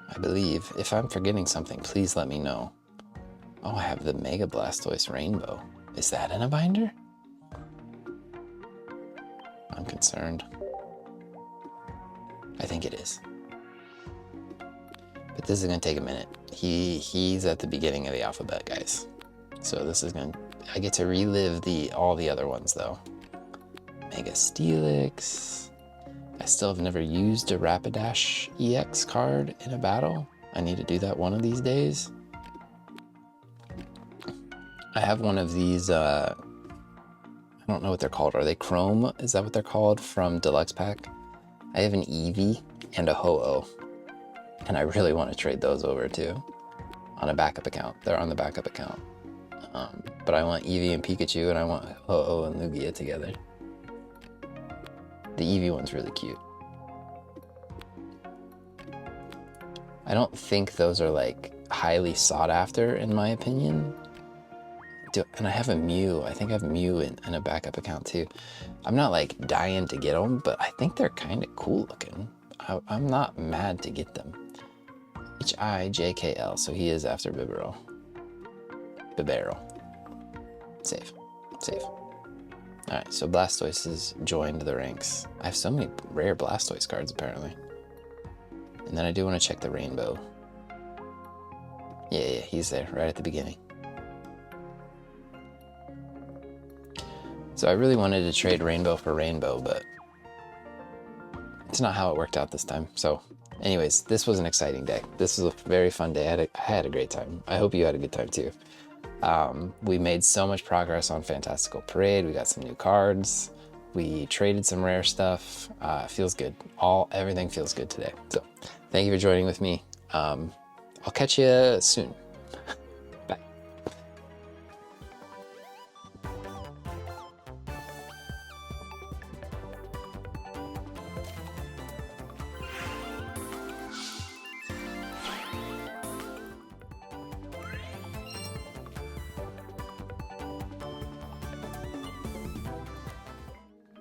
I believe. If I'm forgetting something, please let me know. Oh, I have the Mega Blastoise Rainbow. Is that in a binder? I'm concerned. I think it is. But this is gonna take a minute. He's at the beginning of the alphabet, guys. So this is gonna, I get to relive all the other ones though. Mega Steelix. I still have never used a Rapidash EX card in a battle. I need to do that one of these days. I have one of these, I don't know what they're called. Are they Chrome? Is that what they're called from Deluxe Pack? I have an Eevee and a Ho-Oh. And I really want to trade those over too. On a backup account. They're on the backup account. But I want Eevee and Pikachu, and I want Ho-Oh and Lugia together. The Eevee one's really cute. I don't think those are like highly sought after in my opinion. And I have a Mew. I think I have Mew in a backup account too. I'm not like dying to get them, but I think they're kind of cool looking. I'm not mad to get them. H-I-J-K-L, so he is after Bibarel. Save. Alright, so Blastoise has joined the ranks. I have so many rare Blastoise cards apparently. And then I do want to check the Rainbow. Yeah, he's there right at the beginning. So I really wanted to trade Rainbow for Rainbow, but it's not how it worked out this time. So anyways, this was an exciting day. This was a very fun day. I had a great time. I hope you had a good time too. We made so much progress on Fantastical Parade. We got some new cards. We traded some rare stuff. Feels good. Everything feels good today. So thank you for joining with me. I'll catch you soon. Bye.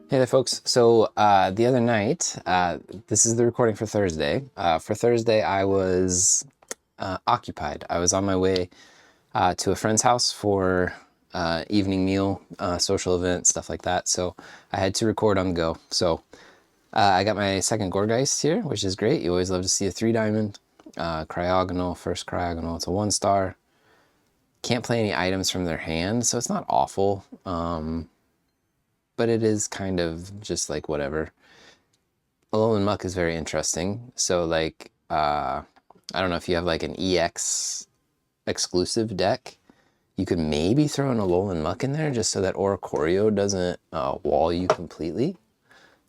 Hey there, folks. So the other night, this is the recording for Thursday. For Thursday, I was occupied. I was on my way to a friend's house for evening meal, social event, stuff like that. So I had to record on the go. So I got my second Gorgeist here, which is great. You always love to see a 3-diamond. Cryogonal, first Cryogonal. It's a 1-star. Can't play any items from their hand, so it's not awful. but it is kind of just like whatever. Alolan Muck is very interesting. So like, I don't know if you have like an EX exclusive deck, you could maybe throw an Alolan Muck in there just so that Oricorio doesn't wall you completely.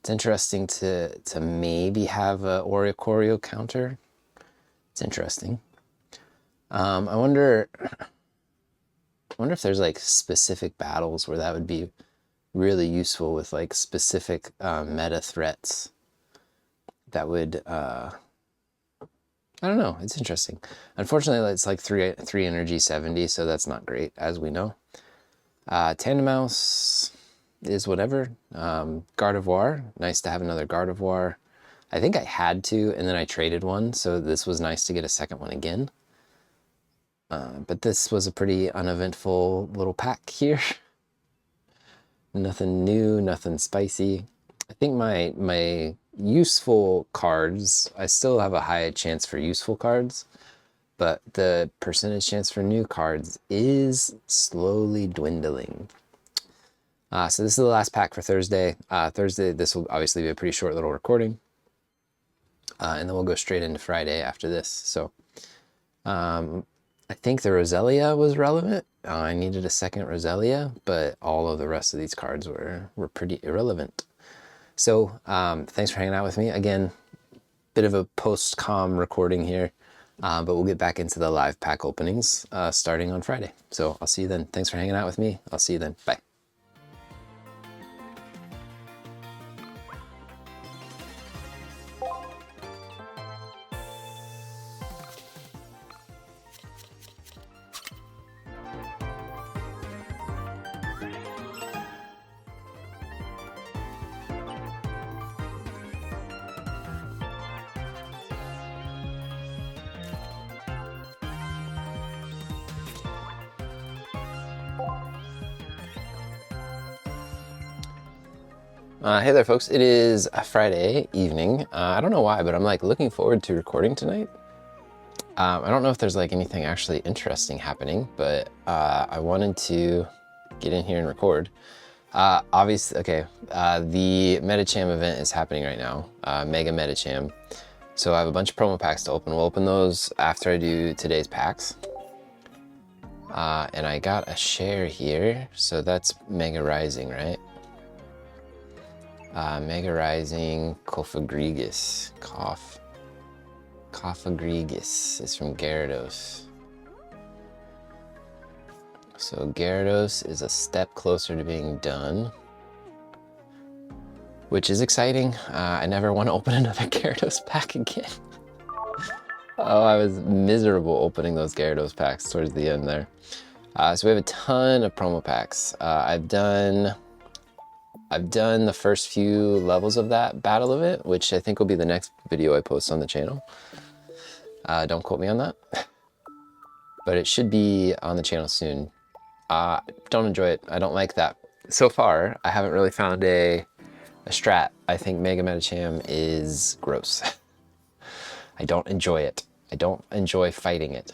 It's interesting to maybe have a Oricorio counter. It's interesting. I wonder if there's like specific battles where that would be really useful with like specific meta threats that would I don't know, it's interesting. Unfortunately, it's like 3 energy 70, so that's not great, as we know. Tandemaus is whatever. Gardevoir, nice to have another Gardevoir. I think I had to, and then I traded one, so this was nice to get a second one again. But this was a pretty uneventful little pack here. Nothing new, nothing spicy. I think my useful cards, I still have a high chance for useful cards, but the percentage chance for new cards is slowly dwindling. So this is the last pack for Thursday. Thursday, this will obviously be a pretty short little recording. And then we'll go straight into Friday after this. So I think the Roselia was relevant. I needed a second Roselia, but all of the rest of these cards were pretty irrelevant. So thanks for hanging out with me. Again, bit of a post-com recording here, but we'll get back into the live pack openings starting on Friday. So I'll see you then. Thanks for hanging out with me. I'll see you then. Bye. Hey there, folks. It is a Friday evening. I don't know why, but I'm like looking forward to recording tonight. I don't know if there's like anything actually interesting happening, but I wanted to get in here and record. Obviously, okay, the Medicham event is happening right now, Mega Medicham. So I have a bunch of promo packs to open. We'll open those after I do today's packs. And I got a share here, so that's Mega Rising, right? Mega Rising, Cofagrigus. Cofagrigus is from Gyarados. So Gyarados is a step closer to being done, which is exciting. I never want to open another Gyarados pack again. Oh, I was miserable opening those Gyarados packs towards the end there. So we have a ton of promo packs. I've done the first few levels of that battle event, which I think will be the next video I post on the channel. Don't quote me on that, but it should be on the channel soon. Don't enjoy it. I don't like that. So far, I haven't really found a strat. I think Mega Medicham is gross. I don't enjoy it. I don't enjoy fighting it.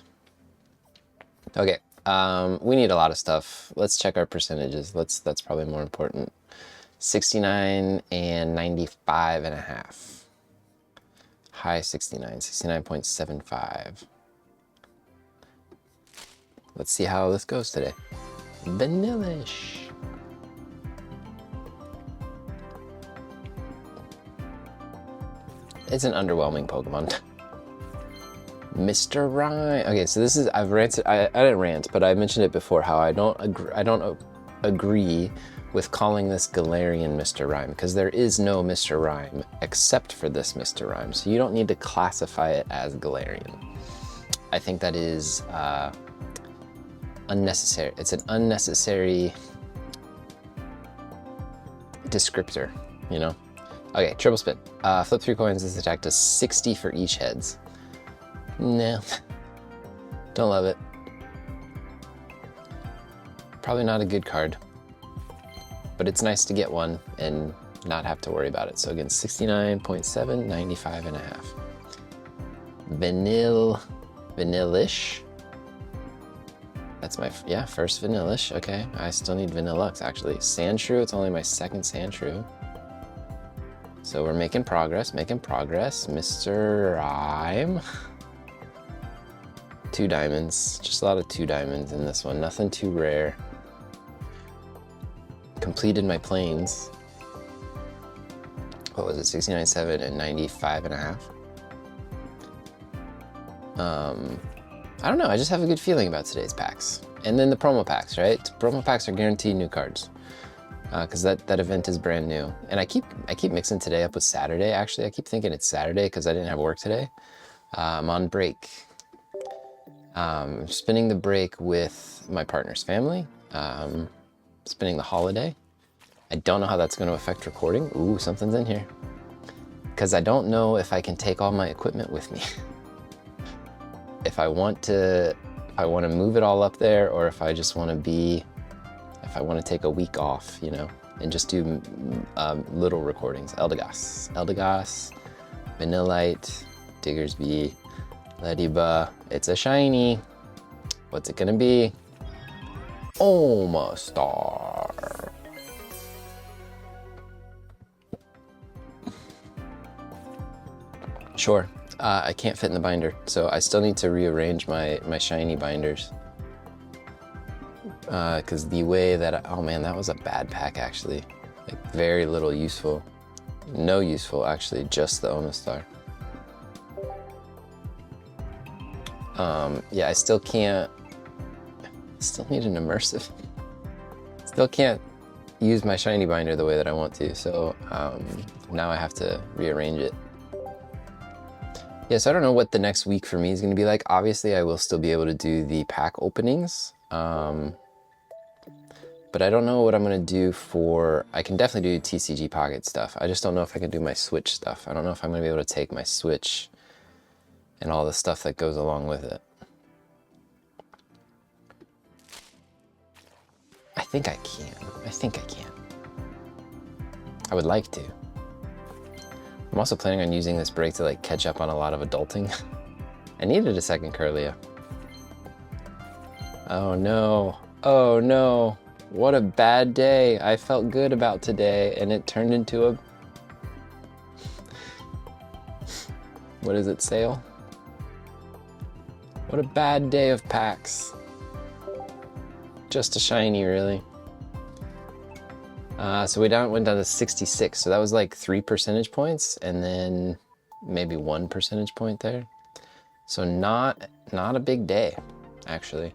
Okay, we need a lot of stuff. Let's check our percentages. That's probably more important. 69 and 95 and a half. High 69, 69.75. Let's see how this goes today. Vanillish. It's an underwhelming Pokemon. Mr. Rhyme. Okay, so this is, I've ranted, I didn't rant, but I mentioned it before how I don't agree with calling this Galarian Mr. Rhyme, because there is no Mr. Rhyme except for this Mr. Rhyme, so you don't need to classify it as Galarian. I think that is unnecessary. It's an unnecessary descriptor, you know? Okay, triple spin. Flip 3 coins, this attack does 60 for each heads. Nah, don't love it. Probably not a good card, but it's nice to get one and not have to worry about it. So again, 69.7, 95 and a half. Vanillish. That's my, yeah, first Vanillish. Okay, I still need Vanillux, actually. Sandshrew, it's only my second Sandshrew. So we're making progress, Mr. Rhyme. 2 diamonds, just a lot of 2 diamonds in this one. Nothing too rare. Completed my planes. What was it, 69.7 and 95.5? I don't know, I just have a good feeling about today's packs. And then the promo packs, right? Promo packs are guaranteed new cards. Because that event is brand new. And I keep mixing today up with Saturday, actually. I keep thinking it's Saturday because I didn't have work today. I'm on break. Spending the break with my partner's family. Spending the holiday. I don't know how that's going to affect recording. Ooh, something's in here. Because I don't know if I can take all my equipment with me. If I want to move it all up there, or if I just want to if I want to take a week off, you know, and just do little recordings. Eldegoss, Vanillite, Diggersby, Ladybug. It's a shiny. What's it gonna be? Omastar. Sure. I can't fit in the binder, so I still need to rearrange my shiny binders. Because the way that oh man, that was a bad pack actually. Like very little useful. No useful actually, just the Omastar. Yeah, I still can't, still need an immersive. Still can't use my shiny binder the way that I want to, so now I have to rearrange it. Yeah, so I don't know what the next week for me is going to be like. Obviously, I will still be able to do the pack openings. But I don't know what I'm going to do for... I can definitely do TCG Pocket stuff. I just don't know if I can do my Switch stuff. I don't know if I'm going to be able to take my Switch and all the stuff that goes along with it. I think I can. I would like to. I'm also planning on using this break to like catch up on a lot of adulting. I needed a second Curlia. Oh no. Oh no. What a bad day. I felt good about today and it turned into a... What is it, sale? What a bad day of packs. Just a shiny, really. So we went down to 66, so that was like 3 percentage points, and then maybe 1 percentage point there. So not a big day, actually.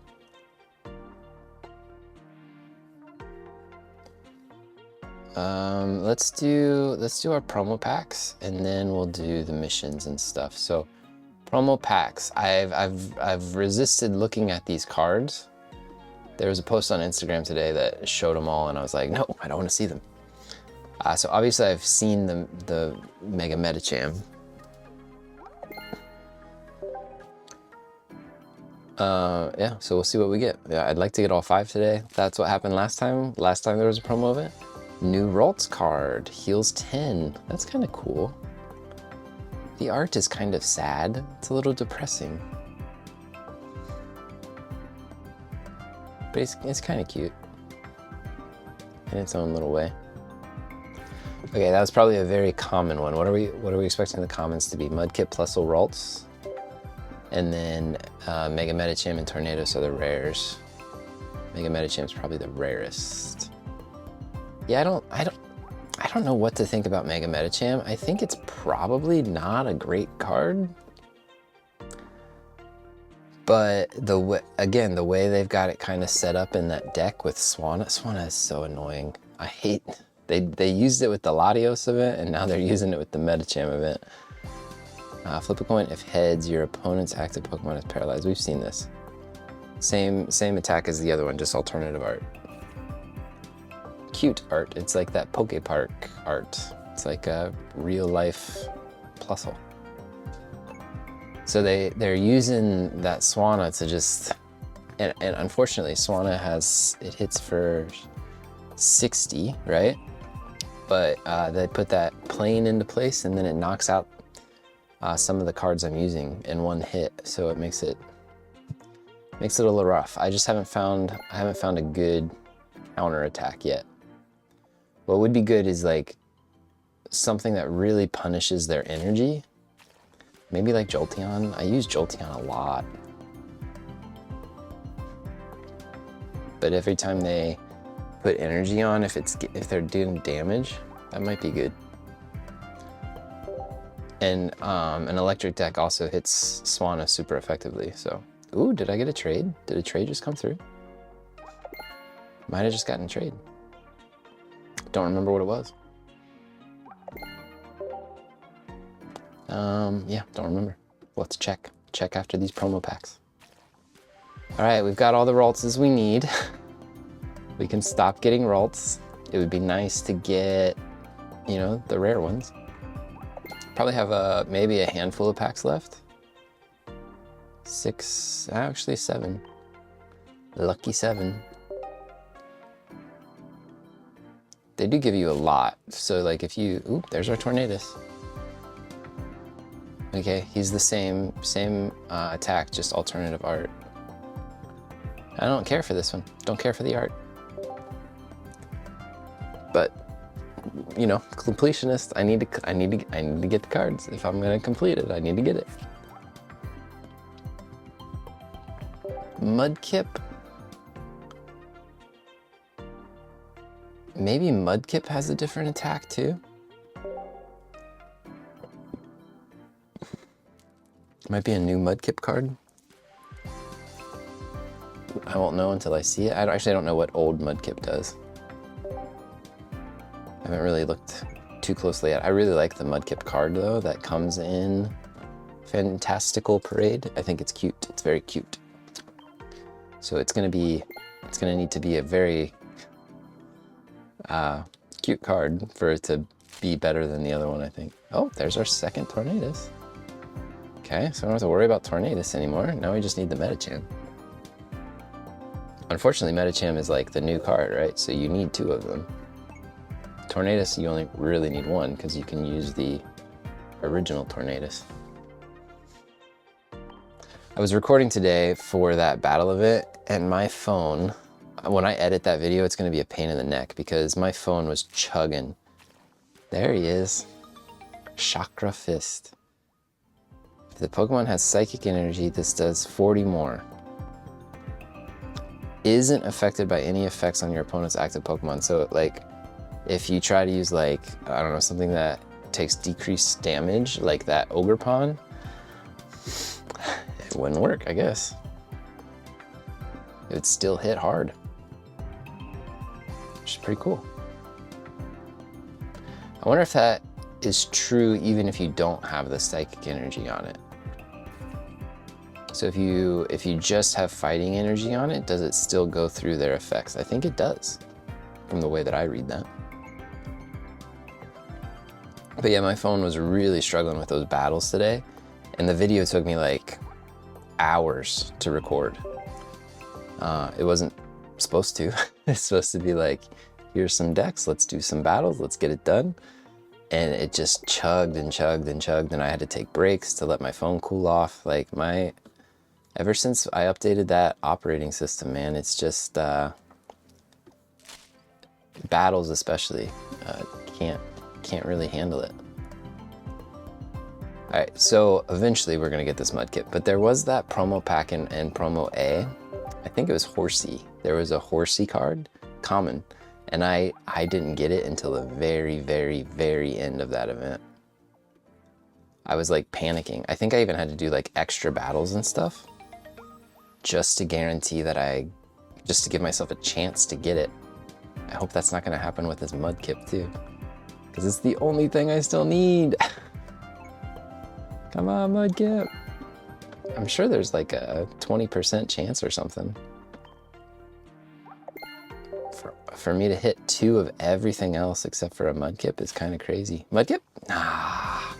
Let's do our promo packs, and then we'll do the missions and stuff. So promo packs, I've resisted looking at these cards. There was a post on Instagram today that showed them all, and I was like, no, I don't want to see them. So obviously I've seen the Mega Medicham. Yeah, so we'll see what we get. Yeah, I'd like to get all 5 today. That's what happened last time. Last time there was a promo of it. New Ralts card, heals 10. That's kind of cool. The art is kind of sad. It's a little depressing. But it's kind of cute in its own little way. Okay, that was probably a very common one. What are we expecting the commons to be? Mudkip, Plusle, Ralts, and then Mega Medicham and Tornadus are the rares. Mega Medicham is probably the rarest. Yeah, I don't know what to think about Mega Medicham. I think it's probably not a great card. But the way they've got it kind of set up in that deck with Swanna is so annoying. I hate, they used it with the Latios event, and now they're using it with the Medicham event. Flip a coin, if heads, your opponent's active Pokemon is paralyzed. We've seen this. Same attack as the other one, just alternative art. Cute art, it's like that Poke Park art. It's like a real life Plusle. So they're using that Swanna to just, and unfortunately Swanna it hits for 60, right? But they put that plane into place, and then it knocks out some of the cards I'm using in one hit. So it makes it Makes it a little rough. I haven't found a good counter attack yet. What would be good is like something that really punishes their energy. Maybe like Jolteon. I use Jolteon a lot. But every time they put energy on, if they're doing damage, that might be good. And an electric deck also hits Swanna super effectively, so. Ooh, did I get a trade? Did a trade just come through? Might have just gotten a trade. Don't remember what it was. Yeah, don't remember. We'll have to check. Check after these promo packs. All right, we've got all the Raltses we need. We can stop getting Ralts. It would be nice to get, you know, the rare ones. Probably have maybe a handful of packs left. 6, actually 7. Lucky 7. They do give you a lot. So like if you, ooh, there's our Tornadus. Okay, he's the same attack, just alternative art. I don't care for this one. Don't care for the art. But, you know, completionist, I need to get the cards. If I'm gonna complete it, I need to get it. Mudkip. Maybe Mudkip has a different attack too? Might be a new Mudkip card. I won't know until I see it. I don't know what old Mudkip does. I haven't really looked too closely at it. I really like the Mudkip card though, that comes in Fantastical Parade. I think it's cute. It's very cute. So it's gonna need to be a very cute card for it to be better than the other one, I think. Oh, there's our second Tornadus. Okay, so I don't have to worry about Tornadus anymore. Now we just need the Medicham. Unfortunately, Medicham is like the new card, right? So you need 2 of them. Tornadus, you only really need 1 because you can use the original Tornadus. I was recording today for that battle event, and my phone, when I edit that video, it's gonna be a pain in the neck because my phone was chugging. There he is. Chakra Fist. If the Pokemon has Psychic Energy, this does 40 more. Isn't affected by any effects on your opponent's active Pokemon. So like, if you try to use like, I don't know, something that takes decreased damage, like that Ogerpon, it wouldn't work, I guess. It would still hit hard. Which is pretty cool. I wonder if that is true even if you don't have the Psychic Energy on it. So if you just have Fighting Energy on it, does it still go through their effects? I think it does, from the way that I read that. But yeah, my phone was really struggling with those battles today, and the video took me like hours to record. It wasn't supposed to. It's supposed to be like, here's some decks, let's do some battles, let's get it done. And it just chugged and chugged and chugged, and I had to take breaks to let my phone cool off. Like ever since I updated that operating system, man, it's just, battles especially, can't really handle it. All right, so eventually we're gonna get this Mudkip, but there was that promo pack in promo A. I think it was Horsey. There was a Horsey card, common, and I didn't get it until the very, very, very end of that event. I was like panicking. I think I even had to do like extra battles and stuff just to guarantee that just to give myself a chance to get it. I hope that's not gonna happen with this Mudkip too, because it's the only thing I still need. Come on, Mudkip. I'm sure there's like a 20% chance or something. For me to hit 2 of everything else except for a Mudkip is kind of crazy. Mudkip? Ah.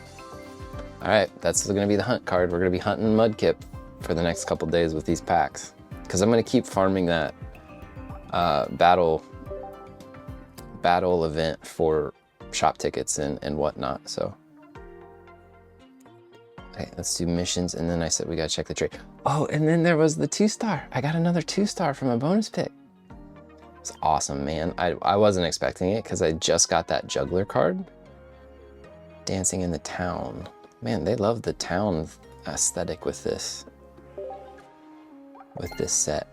All right, that's gonna be the hunt card. We're gonna be hunting Mudkip for the next couple days with these packs, because I'm gonna keep farming that battle event for shop tickets and whatnot. So Okay, let's do missions, and then I said we gotta check the trade. Oh, and then there was the 2-star. I got another 2-star from a bonus pick. It's awesome, man. I wasn't expecting it because I just got that juggler card. Dancing in the town. Man, they love the town aesthetic with this set.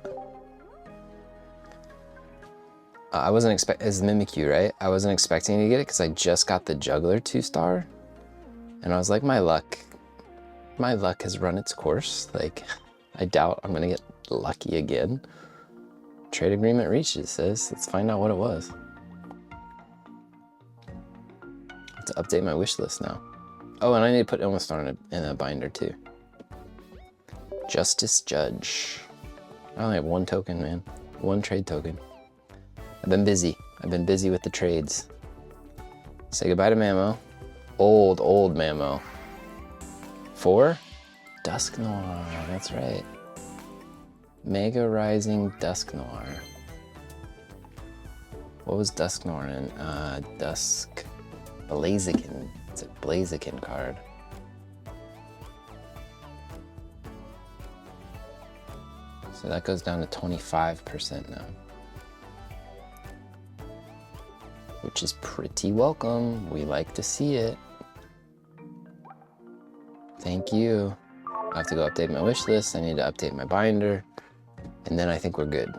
I wasn't expecting, it's Mimikyu, right? I wasn't expecting to get it because I just got the juggler 2-star. And I was like, my luck has run its course. Like, I doubt I'm gonna get lucky again. Trade agreement reached, it says. Let's find out what it was. I have to update my wish list now. Oh, and I need to put Ilmastar in a binder too. Justice Judge. I only have 1 token, man. 1 trade token. I've been busy. I've been busy with the trades. Say goodbye to Mamo. Old Mamo. 4? Dusk Noir, that's right. Mega Rising Dusk Noir. What was Dusk Noir in? Dusk Blaziken. It's a Blaziken card. So that goes down to 25% now. Which is pretty welcome. We like to see it. Thank you. I have to go update my wish list. I need to update my binder. And then I think we're good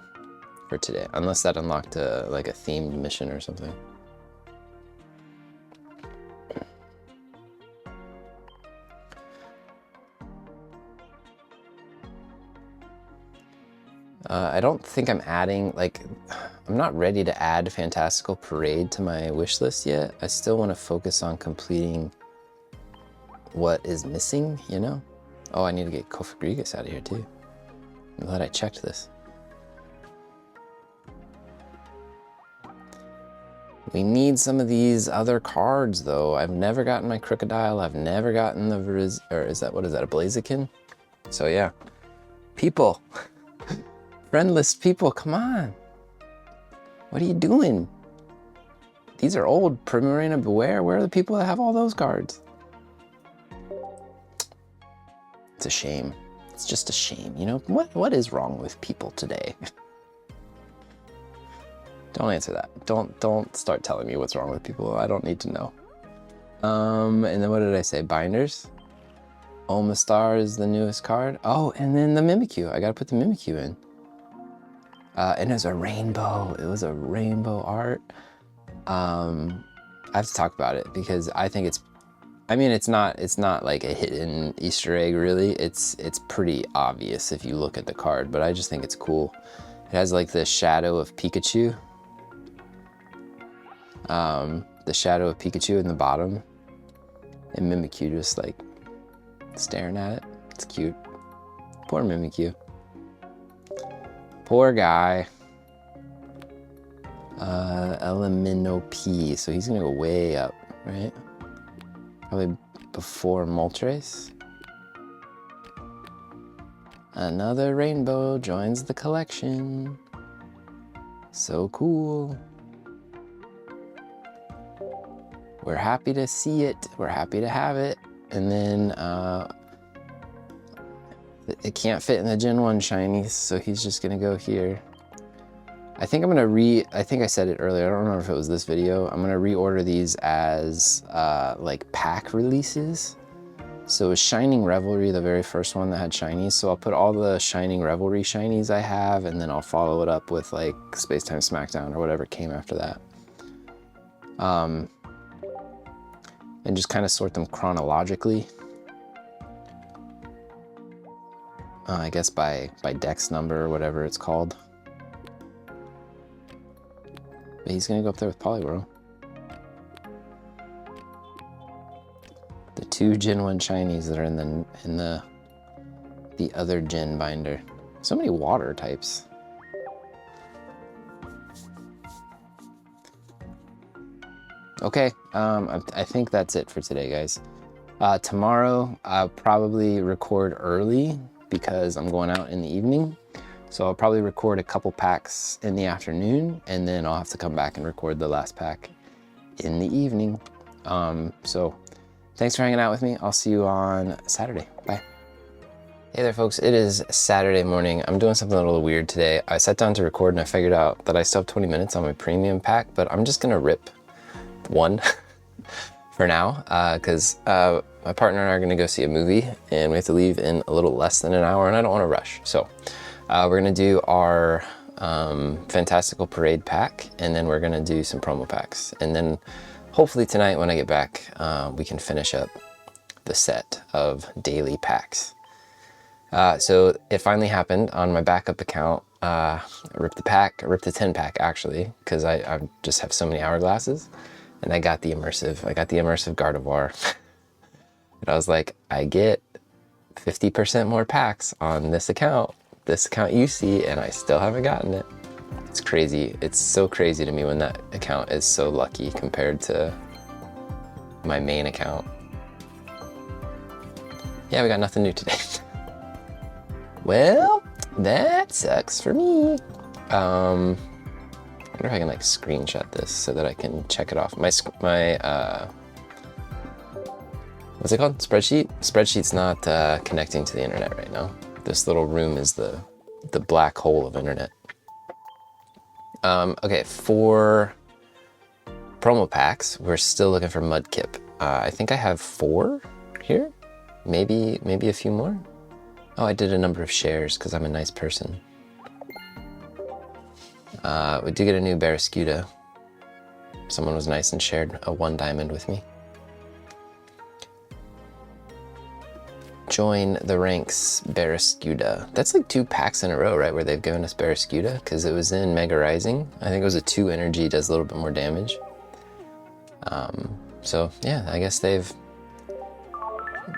for today. Unless that unlocked like a themed mission or something. I don't think I'm adding, like, I'm not ready to add Fantastical Parade to my wish list yet. I still want to focus on completing what is missing, you know? Oh, I need to get Kofagrigus out of here too. I'm glad I checked this. We need some of these other cards though. I've never gotten my Crocodile. I've never gotten the or is that, what is that, a Blaziken? So yeah, people. Friendless people, come on. What are you doing? These are old. Primarina Beware. Where are the people that have all those cards? It's a shame. It's just a shame. You know, what is wrong with people today? Don't answer that. Don't start telling me what's wrong with people. I don't need to know. And then what did I say? Binders? Omastar is the newest card. Oh, and then the Mimikyu. I gotta put the Mimikyu in. And it was a rainbow. It was a rainbow art. I have to talk about it because I think it's, I mean, it's not like a hidden Easter egg really. It's pretty obvious if you look at the card, but I just think it's cool. It has like the shadow of Pikachu. The shadow of Pikachu in the bottom. And Mimikyu just like staring at it. It's cute. Poor Mimikyu. Poor guy. Elemino P. So he's gonna go way up, right? Probably before Moltres. Another rainbow joins the collection. So cool. We're happy to see it. We're happy to have it. And then it can't fit in the Gen 1 shinies, so he's just gonna go here. I think I'm gonna I think I said it earlier, I don't remember if it was this video. I'm gonna reorder these as like pack releases. So it was Shining Revelry, the very first one that had shinies. So I'll put all the Shining Revelry shinies I have, and then I'll follow it up with like Space Time Smackdown or whatever came after that. And just kind of sort them chronologically. I guess by dex number or whatever it's called. But he's gonna go up there with Poliwhirl. The 2 Gen 1 shinies that are in the other Gen binder. So many water types. Okay, I think that's it for today, guys. Tomorrow I'll probably record early because I'm going out in the evening. So I'll probably record a couple packs in the afternoon, and then I'll have to come back and record the last pack in the evening. So Thanks for hanging out with me. I'll see you on Saturday. Bye. Hey there, folks. It is Saturday morning. I'm doing something a little weird today. I sat down to record and I figured out that I still have 20 minutes on my premium pack, but I'm just gonna rip one for now, because my partner and I are gonna go see a movie and we have to leave in a little less than an hour and I don't wanna rush. So we're gonna do our Fantastical Parade pack, and then we're gonna do some promo packs. And then hopefully tonight when I get back, we can finish up the set of daily packs. So it finally happened on my backup account. I ripped the 10 pack actually, because I just have so many hourglasses, and I got the immersive Gardevoir. And I was like, I get 50% more packs on this account you see, and I still haven't gotten it. It's crazy. It's so crazy to me when that account is so lucky compared to my main account. Yeah, we got nothing new today. Well, that sucks for me. I wonder if I can like screenshot this so that I can check it off. My what's it called? Spreadsheet? Spreadsheet's not connecting to the internet right now. This little room is the black hole of internet. Okay, for promo packs, we're still looking for Mudkip. I think I have 4 here. Maybe a few more. Oh, I did a number of shares because I'm a nice person. We do get a new Barraskewda. Someone was nice and shared a 1 diamond with me. Join the ranks, Barraskewda. That's like 2 packs in a row, right, where they've given us Barraskewda, because it was in Mega Rising. I think it was a 2 energy, does a little bit more damage. So yeah, I guess they've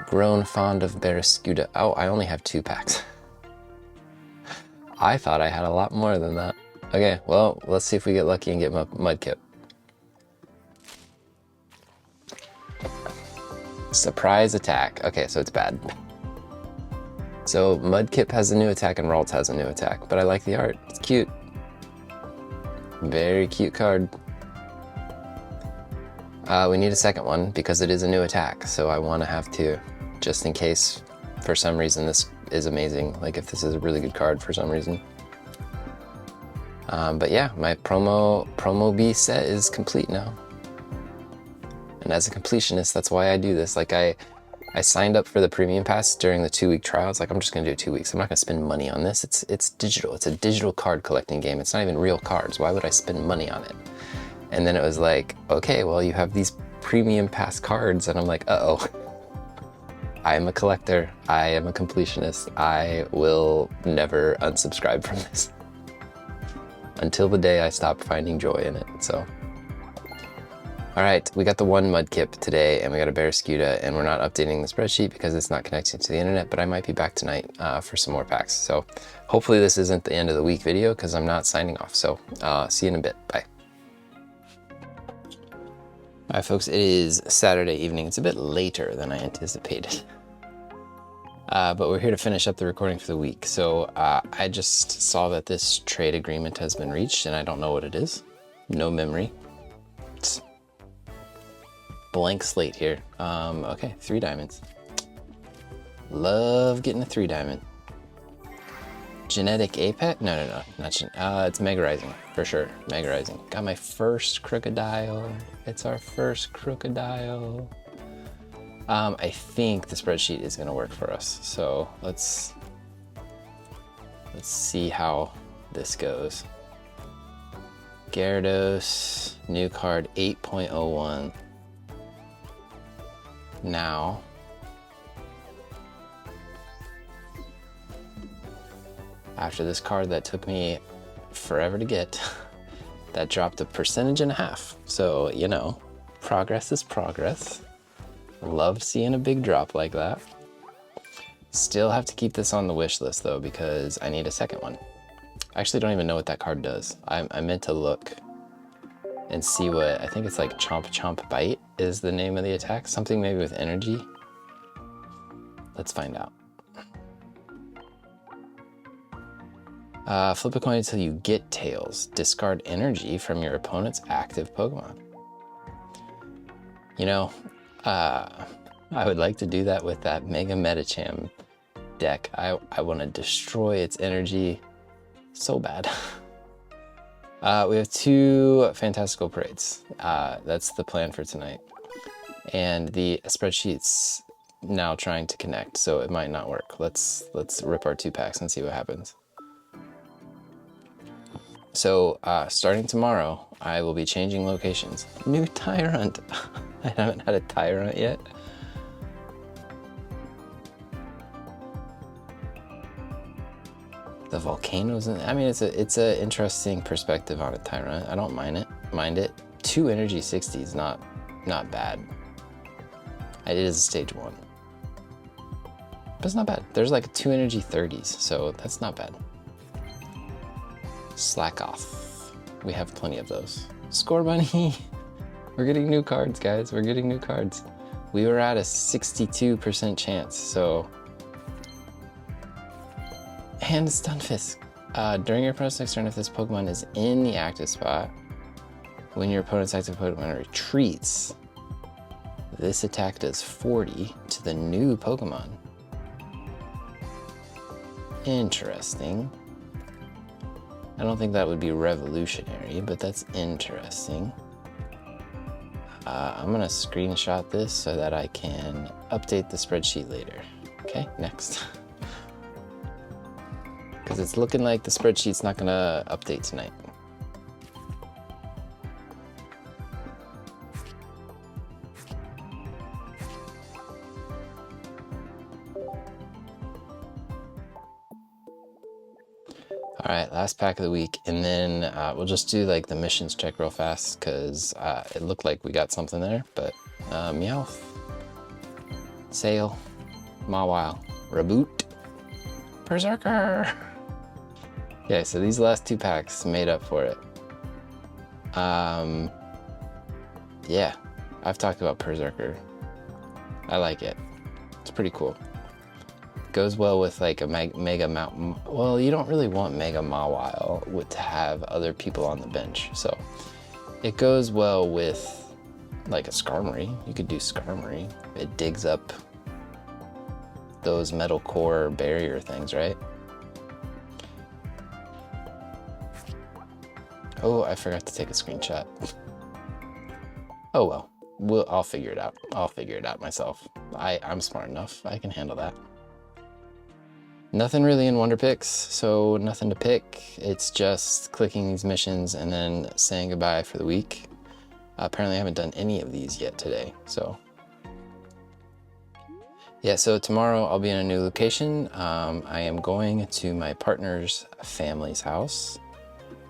grown fond of Barraskewda. Oh, I only have 2 packs. I thought I had a lot more than that. Okay, well, let's see if we get lucky and get Mudkip. Surprise attack. Okay, so it's bad. So Mudkip has a new attack and Ralt has a new attack, but I like the art. It's cute. Very cute card. We need a second one because it is a new attack, so I want to have 2, just in case for some reason this is amazing, like if this is a really good card for some reason. But yeah, my promo B set is complete now. And as a completionist, that's why I do this. Like I signed up for the premium pass during the 2-week trial. It's like, I'm just gonna do it 2 weeks. I'm not gonna spend money on this. It's digital. It's a digital card collecting game. It's not even real cards. Why would I spend money on it? And then it was like, okay, well, you have these premium pass cards. And I'm like, uh-oh. I am a collector. I am a completionist. I will never unsubscribe from this until the day I stop finding joy in it, so. All right, we got the 1 Mudkip today, and we got a Barraskewda, and we're not updating the spreadsheet because it's not connected to the internet, but I might be back tonight for some more packs. So hopefully this isn't the end of the week video because I'm not signing off. So see you in a bit, bye. All right, folks, it is Saturday evening. It's a bit later than I anticipated. But we're here to finish up the recording for the week. So I just saw that this trade agreement has been reached, and I don't know what it is. No memory. It's blank slate here. Okay, 3 diamonds. Love getting a 3 diamond. Genetic Apex? No, not it's Mega Rising, for sure. Mega Rising. Got my first Crocodile. It's our first Crocodile. I think the spreadsheet is gonna work for us. So let's see how this goes. Gyarados, new card 8.01. Now, after this card that took me forever to get, that dropped 1.5%. So, you know, progress is progress. Love seeing a big drop like that. Still have to keep this on the wish list though, because I need a second one. I actually don't even know what that card does. I meant to look and see what, I think it's like Chomp Chomp Bite is the name of the attack. Something maybe with energy. Let's find out. Flip a coin until you get tails. Discard energy from your opponent's active Pokemon. You know, I would like to do that with that Mega Metacham deck. I want to destroy its energy so bad. We have 2 Fantastical Parades. That's the plan for tonight. And the spreadsheet's now trying to connect, so it might not work. Let's rip our 2 packs and see what happens. So starting tomorrow, I will be changing locations. New Tyrant. I haven't had a Tyrant yet. The volcanoes, I mean, it's a interesting perspective on a Tyrant. I don't mind it. 2 energy 60 is not bad. It is a stage 1, but it's not bad. There's like 2 energy 30s, so that's not bad. Slack off. We have plenty of those. Score Bunny. We're getting new cards, guys. We're getting new cards. We were at a 62% chance, so. And Stunfisk. During your opponent's next turn, if this Pokemon is in the active spot, when your opponent's active Pokemon retreats, this attack does 40 to the new Pokemon. Interesting. I don't think that would be revolutionary, but that's interesting. I'm gonna screenshot this so that I can update the spreadsheet later. Okay, next. Because it's looking like the spreadsheet's not gonna update tonight. All right, last pack of the week, and then we'll just do like the missions check real fast because it looked like we got something there, but Meowth, Sail, Mawile, Reboot, Berserker. Yeah, so these last 2 packs made up for it. Yeah, I've talked about Berserker. I like it. It's pretty cool. Goes well with like a Mega Mountain. Well, you don't really want Mega Mawile to have other people on the bench, so it goes well with like a Skarmory. You could do Skarmory. It digs up those metal core barrier things, right? Oh, I forgot to take a screenshot. Oh well, I'll figure it out. I'll figure it out myself. I'm smart enough. I can handle that. Nothing really in Wonder Picks, so nothing to pick. It's just clicking these missions and then saying goodbye for the week. Apparently I haven't done any of these yet today, so. Yeah, so tomorrow I'll be in a new location. I am going to my partner's family's house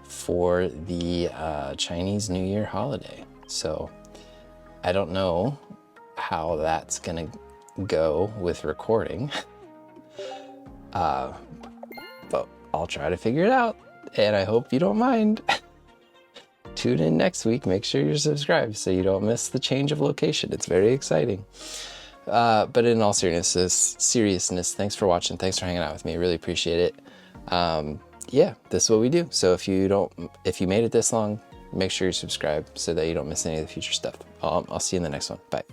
for the Chinese New Year holiday. So I don't know how that's gonna go with recording. But I'll try to figure it out, and I hope you don't mind. Tune in next week. Make sure you're subscribed so you don't miss the change of location. It's very exciting. But in all seriousness, thanks for watching. Thanks for hanging out with me. I really appreciate it. Yeah, this is what we do. So if you made it this long, make sure you're subscribed so that you don't miss any of the future stuff. I'll see you in the next one. Bye.